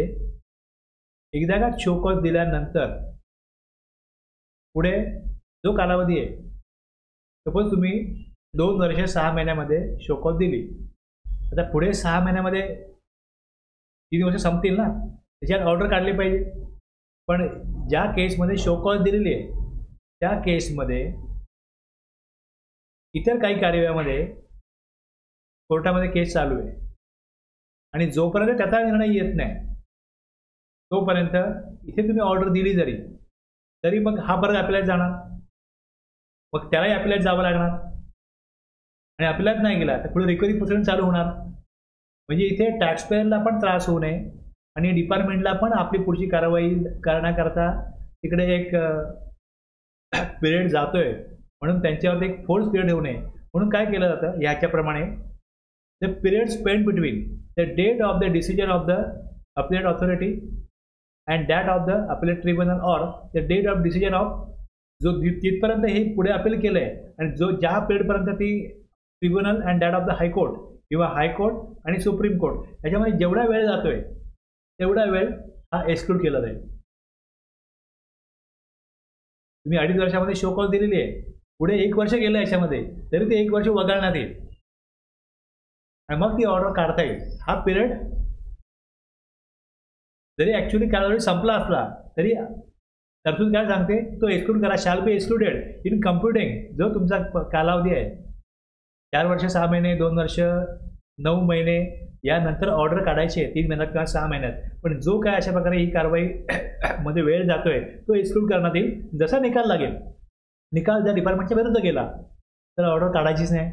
एकदा का show cause दिल्यानंतर पुढे जो कालावधी आहे, सपोज तुम्ही 2 वर्ष 6 महिन्यामध्ये शो कॉज दिली, आता पुढे 6 महिन्यामध्ये 3 वर्ष संपतील ना, त्याच्यात ऑर्डर काढली पाहिजे. पण ज्या केसमध्ये शो कॉज दिलेली आहे त्या केसमध्ये इतर काही कार्यवाहीमध्ये कोर्टामध्ये केस चालू आहे आणि जोपर्यंत त्याचा निर्णय येत नाही तोपर्यंत इथे तुम्ही ऑर्डर दिली जरी तरी मग हा परत अपिलात जाणार, मग त्यालाही अपिलात जावं लागणार आणि अपिलात नाही गेला तर पुढे रिकव्हरी प्रोसिडिंग चालू होणार. म्हणजे इथे टॅक्स पेयरला पण त्रास होऊ नये आणि डिपार्टमेंटला पण आपली पुढची कारवाई करण्याकरता तिकडे एक पिरियड जातोय म्हणून त्यांच्यावरती एक फोर्स पिरियड होऊ नये म्हणून काय केलं जातं ह्याच्याप्रमाणे, the period spend between the date of the decision of the appellate authority and that of the appellate tribunal or the date of decision of जो तिथपर्यंत हे पुढे अपील केलं आहे आणि जो ज्या पिरियडपर्यंत ती tribunal and that of the high court किंवा हायकोर्ट आणि सुप्रीम कोर्ट याच्यामध्ये जेवढा वेळ जातोय तेवढा वेळ हा एक्सक्लूड केला जाईल. तुम्ही 2.5 वर्षामध्ये शो कॉज दिलेली आहे, पुढे 1 वर्ष गेलं याच्यामध्ये तरी ते 1 वर्ष वगळण्यात येईल आणि मग ती ऑर्डर काढता येईल. हा पिरियड जरी ॲक्च्युली कालावधी संपला असला तरी तरतूद काय सांगते, तो एक्सक्लूड करा, shall be excluded in computing जो तुमचा कालावधी आहे 4 वर्ष 6 महिने 2 वर्ष 9 महिने यानंतर ऑर्डर काढायची आहे 3 महिन्यात किंवा 6 महिन्यात. पण जो काय अशा प्रकारे ही कारवाई मध्ये वेळ जातोय तो एक्सक्लूड करण्यात येईल. जसा निकाल लागेल, निकाल जर डिपार्टमेंटच्या विरुद्ध गेला तर ऑर्डर काढायचीच नाही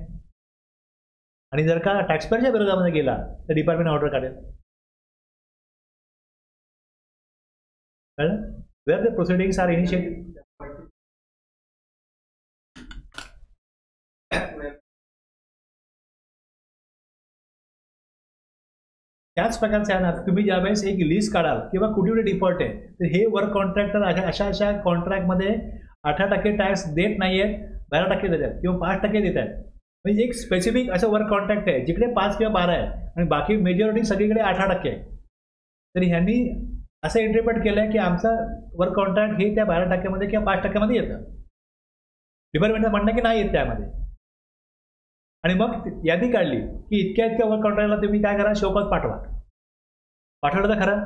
आणि जर का टॅक्सपेअरच्या विरोधामध्ये गेला तर डिपार्टमेंट ऑर्डर काढेल. Where the proceedings are initiated. त्याच प्रकारचे आहे ना, तुम्ही ज्यावेळेस एक लिस्ट काढाल किंवा कुठे डिफॉल्ट आहे तर हे वर्क कॉन्ट्रॅक्टर अशा कॉन्ट्रॅक्टमध्ये 18% टॅक्स देत नाही आहेत, 12% देतात किंवा 5% देत आहेत. म्हणजे एक स्पेसिफिक असं वर्क कॉन्ट्रॅक्ट आहे जिकडे 5 किंवा 12 आहे आणि बाकी मेजॉरिटी सगळीकडे 18% आहे. तर ह्यांनी असं इंटरप्रेट केलं आहे की आमचा वर्क कॉन्ट्रॅक्ट हे त्या 12% किंवा 5% येतं. डिपार्टमेंटचं म्हणणं की नाही येत त्यामध्ये आणि मग यादी काढली की इतक्या वर्क कॉन्ट्रॅक्टला तुम्ही काय करा, शोकॉज पाठवलं तर खरं.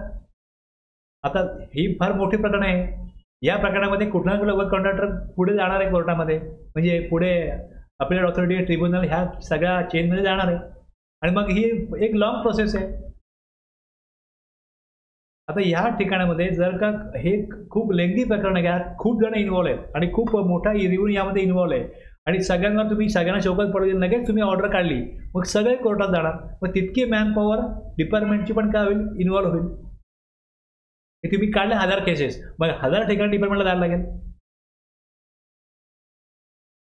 आता ही फार मोठी प्रकरण आहे. या प्रकरणामध्ये कुठला ना कुठला वर्क कॉन्ट्रॅक्टर पुढे जाणार आहे कोर्टामध्ये, म्हणजे पुढे अपिलेट ऑथॉरिटी ट्रिब्युनल ह्या सगळ्या चेनमध्ये जाणार आहे आणि मग ही एक लॉंग प्रोसेस आहे. आता ह्या ठिकाणामध्ये जर का हे खूप लेंदी प्रकरण घ्या, खूप जण इन्व्हॉल्व आहेत आणि खूप मोठा रिव्ह्यू यामध्ये इन्व्हॉल्व आहे आणि सगळ्यांना शोकत पडू दिली, लगेच तुम्ही ऑर्डर काढली मग सगळे कोर्टात जाणार, मग तितकी मॅन पॉवर डिपार्टमेंटची पण काय होईल, इन्व्हॉल्व होईल. हे तुम्ही काढले 1000 केसेस, मग 1000 ठिकाणी डिपार्टमेंटला जायला लागेल.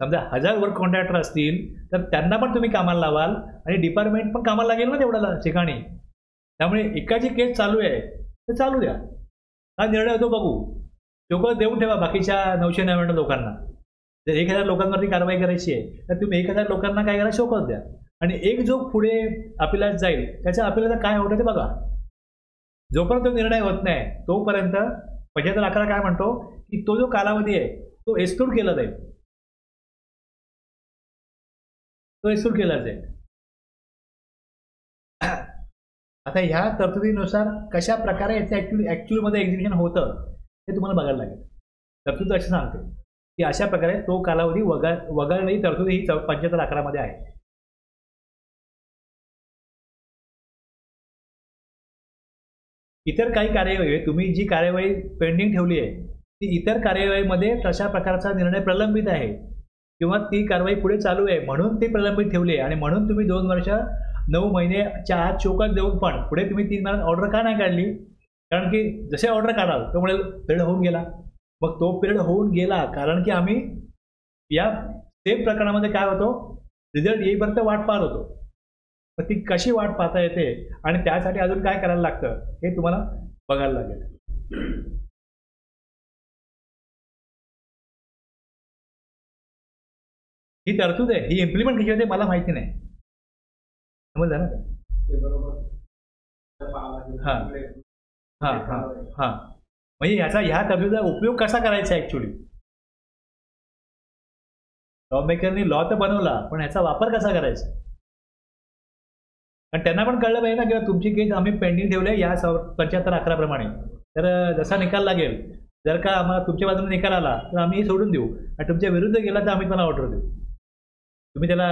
समजा 1000 वर्क कॉन्ट्रॅक्टर असतील तर त्यांना पण तुम्ही कामाला लावाल आणि डिपार्टमेंट पण कामाला लागेल ना तेवढ्या ठिकाणी. त्यामुळे एकाची केस चालू आहे तर चालू द्या, हा निर्णय होतो बघू. शोकत देऊन ठेवा बाकीच्या 999 लोकांना. जर 1000 लोकांवरती कारवाई करायची आहे तर तुम्ही 1000 लोकांना काय करा, शोकत द्या आणि एक जो पुढे अपिलात जाईल त्याच्या अपिलाला काय होतं ते बघा. जोपर्यंत तो निर्णय होत नाही तोपर्यंत 7511 काय म्हणतो की तो जो कालावधी आहे तो एक्सक्लूड केला जाईल, तो एक्सक्लूड केला जाईल. आता ह्या तरतुदीनुसार कशा प्रकारे याचं ॲक्च्युअलमध्ये एक्झिक्युशन होतं हे तुम्हाला बघायला लागेल. तरतूद अशी सांगते की अशा प्रकारे तो कालावधी वगळण्याची तरतूद ही 7511 मध्ये आहे. इतर काही कार्यवाही, तुम्ही जी कार्यवाही पेंडिंग ठेवली आहे ती इतर कार्यवाहीमध्ये तशा प्रकारचा निर्णय प्रलंबित आहे किंवा ती कारवाई पुढे चालू आहे म्हणून ती प्रलंबित ठेवली आहे आणि म्हणून तुम्ही 2 वर्ष 9 महिन्याच्या आत शोकत देऊन पण पुढे तुम्ही 3 महिन्यात ऑर्डर का नाही काढली, कारण की जसे ऑर्डर काढाल तो म्हणजे पिरियड होऊन गेला. मग तो पिरियड होऊन गेला कारण की आम्ही या सेम प्रकरणामध्ये काय होतो, रिझल्ट येईपर्यंत वाट पाहत होतो. तर ती कशी वाट पाहता येते आणि त्यासाठी अजून काय करायला लागतं हे तुम्हाला बघायला लागेल. ही तरतूद आहे, ही इम्प्लिमेंट कशी होते मला माहिती नाही. समजलं ना? हां हां हां हां म्हणजे ह्या तरतुदीचा उपयोग कसा करायचा ऍक्च्युली. लॉ मेकरनी लॉ तर बनवला, पण ह्याचा वापर कसा करायचा. कारण त्यांना पण कळलं पाहिजे ना, किंवा तुमची केस आम्ही पेंडिंग ठेवले या 75-11 प्रमाणे. तर जसा निकाल लागेल, जर का आम्हाला तुमच्या बाजूने निकाल आला तर आम्ही सोडून देऊ, आणि तुमच्या विरुद्ध गेला तर आम्ही तुम्हाला ऑर्डर देऊ. तुम्ही त्याला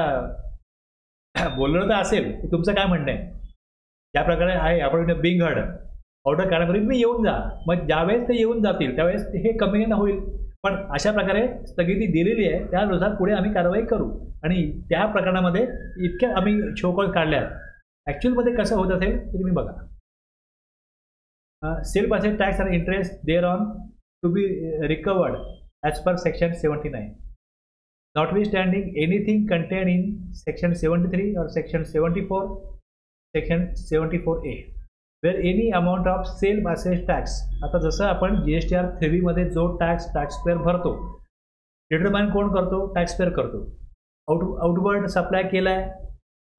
बोललं तर असेल की तुमचं काय म्हणणं आहे. ज्या प्रकारे आहे आपण बिंग हर्ड ऑर्डर करण्यापूर्वी तुम्ही येऊन जा, मग ज्यावेळेस ते येऊन जातील त्यावेळेस हे कमी होईल. पण अशा प्रकारे स्थगिती दिलेली आहे, त्यानुसार पुढे आम्ही कारवाई करू. आणि त्या प्रकरणामध्ये इतक्या आम्ही शोकॉज काढल्यात. ॲक्च्युअलमध्ये कसं होत असेल ते तुम्ही बघा. Self asset tax and interest thereon to be recovered as per section 79. Notwithstanding anything contained in section 73 or section 74, section 74A, where any amount of sale assessed tax. आता जसं आपण GSTR 3B मध्ये जो टॅक्सपेअर भरतो, determine कोण करतो, टॅक्सपेअर करतो. Outward supply केलाय,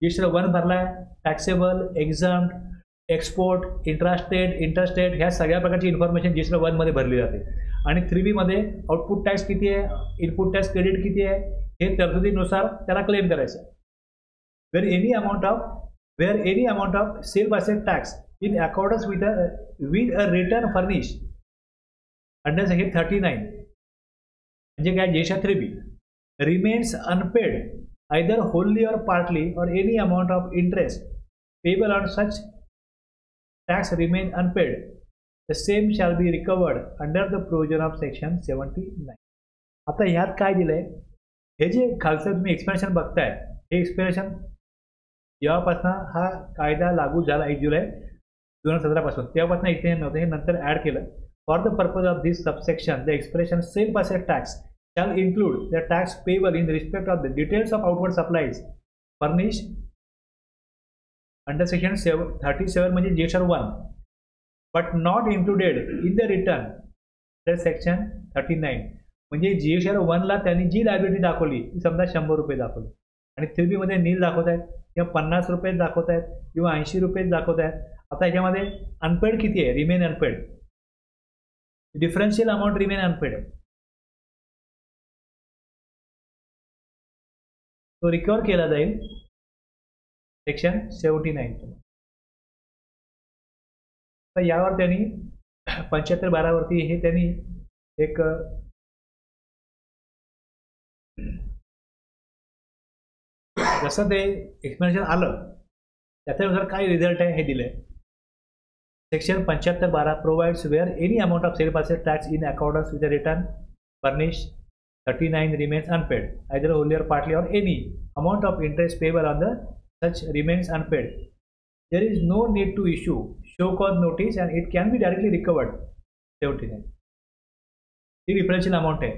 GSTR 1 भरलाय, टॅक्सेबल, एक्झाम्प्ट, एक्सपोर्ट, इंट्रास्टेट ह्या सगळ्या प्रकारची इन्फॉर्मेशन GSTR 1 मध्ये भरली जाते. आणि 3B मध्ये आउटपुट टॅक्स किती आहे, इनपुट टॅक्स क्रेडिट किती आहे, हे तरतुदीनुसार त्याला क्लेम करायचं. Where any amount of self asset tax in accordance with a return furnish under section 39 म्हणजे काय, GSTR 3B remains unpaid either wholly or partly or any amount of interest payable on such tax remain unpaid, the same shall be recovered under the provision of section 79. आता ह्यात काय दिलंय, हे जे खालचं तुम्ही एक्सप्लेनेशन बघताय, हे एक्सप्लेनेशन जेव्हापासून हा कायदा लागू झाला 1 जुलै 2017 पासून, तेव्हापासून एक्सप्लेनेशन नव्हतं, हे नंतर ॲड केलं. For the purpose of this subsection the expression self asset tax shall include the tax payable in respect of the details of outward supplies furnished under section 37 म्हणजे GSTR 1, but not included in the return the section 39. म्हणजे GSTR 1 ला त्यांनी जी liability दाखवली ती समजा 100 रुपये दाखवली, आणि 3B मध्ये नील दाखवत आहेत, किंवा 50 रुपये दाखवत आहेत, किंवा 80 रुपये दाखवत आहेत. आता ह्याच्यामध्ये अनपेड किती आहे, remain unpaid, differential amount remain unpaid, तो रिकवर केला जाईल सेक्शन 79. तर यावर त्यांनी 75-12 वरती हे त्यांनी एक जसं ते एक्सप्लेनेशन आलं त्याच्यानुसार काय रिझल्ट आहे हे दिलंय. Section 75-12 provides where any amount of self asset tax in accordance with the return furnish 39 remains unpaid either wholly or partly, or any amount of interest payable on the such remains unpaid. There is no need to issue show cause notice and it can be directly recovered. 79 he differential amount आहे.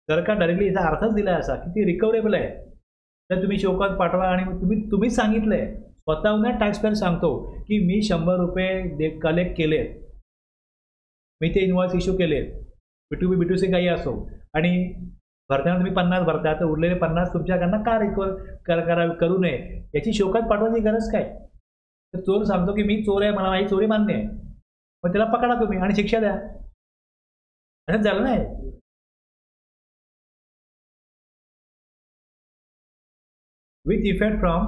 जर का directly याचा अर्थच दिला असा की ती रिकव्हरेबल आहे, तर तुम्ही शो कॉज पाठवा, आणि तुम्हीच सांगितलंय, स्वतःहून टॅक्सपेअर सांगतो की मी 100 रुपये कलेक्ट केले, मी ते इनवॉइस इश्यू केले, B2B B2C काही असो, आणि भरताना तुम्ही 50 भरता, तर उरलेले 50 तुमच्याकडनं का रिकवर करू नये याची शोकात पाठवायची गरज काय. तर चोर सांगतो की मी चोर आहे, मला माझी चोरी मान्य आहे, मग त्याला पकडा तुम्ही आणि शिक्षा द्या. असंच झालं नाही. With effect from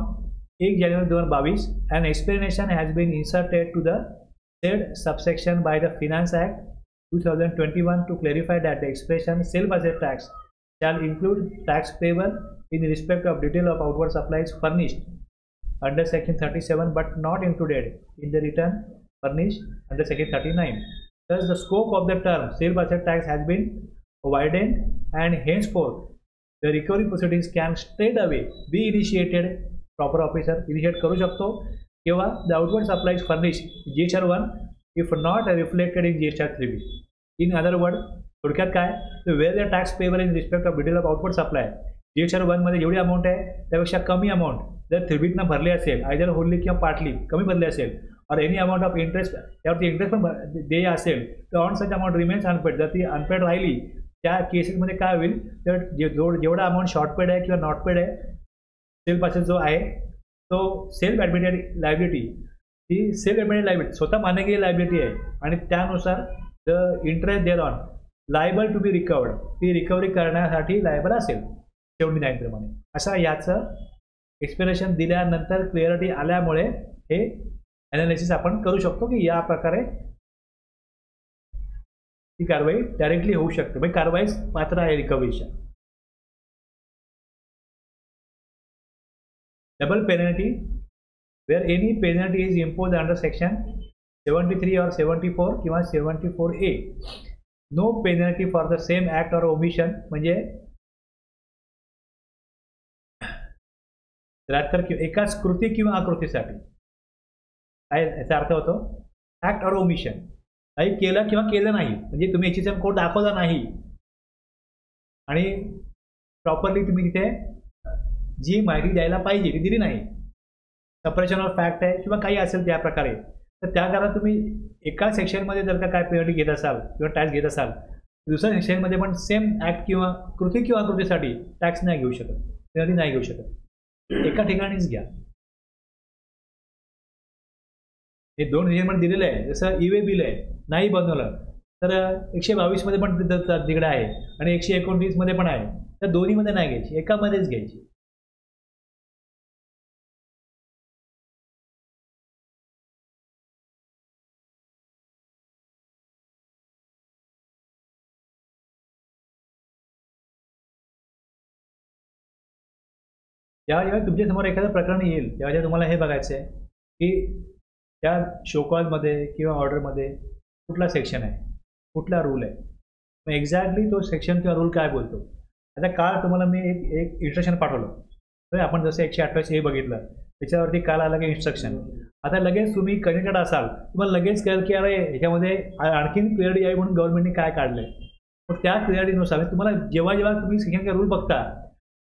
1 January 2022 an explanation has been inserted to the said subsection by the Finance Act 2021 to clarify that the expression self asset tax shall include tax payable in respect of detail of outward supplies furnished under section 37 but not included in the return furnished under section 39. Thus the scope of the term self asset tax has been widened, and henceforth the recovery proceedings can straight away be initiated. Proper officer initiate करू शकतो किंवा the outward supplies furnished GSTR 1 if not reflected in GSTR 3B. In other words, थोडक्यात काय, where the tax payable in respect of detail of outward supply GXR 1 मध्ये जेवढी amount आहे त्यापेक्षा कमी अमाऊंट जर थिरबीटनं भरली असेल, आयदर होल्ली किंवा पार्टली कमी भरली असेल, और एनी अमाऊंट ऑफ इंटरेस्ट त्यावरती इंटरेस्ट पण देय असेल, तर on such amount remains unpaid. जर ती अनपेड राहिली त्या केसेसमध्ये काय होईल, तर जेवढा अमाऊंट शॉर्ट पेड आहे किंवा नॉट पेड आहे, सेल पासेस जो आहे तो सेल्फ ॲडमिटेड लायबिलिटी, ती सेल्फ ॲडमिटेड लायबिलिटी स्वतः मान्य केलेली लायबिलिटी आहे आणि त्यानुसार the interest thereon liable to be recovered, ती रिकव्हरी करण्यासाठी लायबल असेल 79 प्रमाणे. असा याचं एक्सप्लेनेशन दिल्यानंतर क्लिअरिटी आल्यामुळे हे ॲनालिसिस आपण करू शकतो की या प्रकारे ती कारवाई डायरेक्टली होऊ शकते, म्हणजे कारवाई पात्र आहे रिकव्हरीच्या. Double penalty where any penalty is impose under section 73 or 74 किंवा 74A. No penalty for the same act or omission, म्हणजे तर एकाच कृती किंवा आकृतीसाठी काय याचा अर्थ होतो, ॲक्ट ऑर ओमिशन, काही केलं किंवा केलं नाही, म्हणजे तुम्ही HSM कोड दाखवला नाही आणि प्रॉपरली तुम्ही तिथे जी माहिती द्यायला पाहिजे ती दिली नाही, सपरेशन ऑफ फॅक्ट आहे किंवा काही असेल त्या प्रकारे, तर त्या काळात तुम्ही एका सेक्शनमध्ये जर का काय पेनल्टी घेत असाल किंवा टॅक्स घेत असाल, दुसऱ्या सेक्शनमध्ये पण सेम ॲक्ट किंवा कृती किंवा आकृतीसाठी टॅक्स नाही घेऊ शकत, पेनल्टी नाही घेऊ शकत, एका ठिकाणीच घ्या. हे 2 सेक्शनमध्ये दिलेलं आहे. जसं ई वे बिल आहे, नाही बनवलं तर 122 मध्ये पण तिकडे आहे आणि 129 मध्ये पण आहे, तर दोन्हीमध्ये नाही घ्यायची, एकामध्येच घ्यायची. जेव्हा तुमच्यासमोर एखादं प्रकरण येईल तेव्हा तुम्हाला हे बघायचं आहे की त्या शोकॉजमध्ये किंवा ऑर्डरमध्ये कुठला सेक्शन आहे, कुठला रूल आहे, मग एक्झॅक्टली तो सेक्शन किंवा रूल काय बोलतो. आता काल तुम्हाला मी एक इन्स्ट्रक्शन पाठवलं, तर आपण जसं 128 बघितलं त्याच्यावरती काल आलं की इन्स्ट्रक्शन. आता लगेच तुम्ही कनेक्टेड असाल, तुम्हाला लगेच कळेल की अरे ह्याच्यामध्ये आणखीन क्लिअरिटी आहे म्हणून गव्हर्नमेंटने काय काढलंय. मग त्या क्लिअरिटीनुसार तुम्हाला जेव्हा जेव्हा तुम्ही सेक्शन किंवा रूल बघता,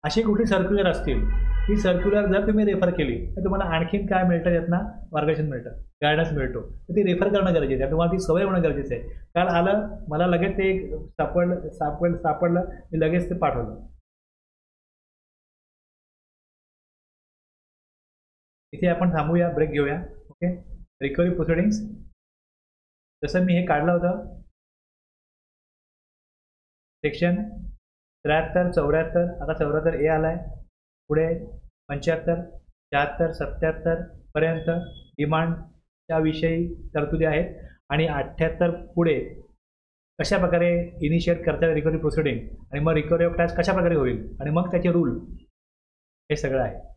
असे कुठे सर्क्युलर असतील, ही सर्क्युलर जर तुम्ही रेफर केली तर तुम्हाला आणखीन काय मिळतं, यातनं मार्गदर्शन मिळतं, गायडन्स मिळतो, तर ती रेफर करणं गरजेचं आहे. तुम्हाला ती सवय होणं गरजेचं आहे. काल आलं, मला लगेच ते सापडलं मी लगेच ते पाठवलं. इथे आपण थांबूया, ब्रेक घेऊया. ओके, रिकव्हरी प्रोसिडिंग्स जसं मी हे काढलं होतं सेक्शन 73, 74, आता 74A आलाय, पुढे 75, 76, 77 पर्यंत डिमांडच्या विषयी तरतुदी आहेत आणि 78 पुढे कशा प्रकारे इनिशिएट करता येईल रिकव्हरी प्रोसिडिंग आणि मग रिकव्हरी ऑफ टॅक्स कशा प्रकारे होईल आणि मग त्याचे रूल, हे सगळं आहे.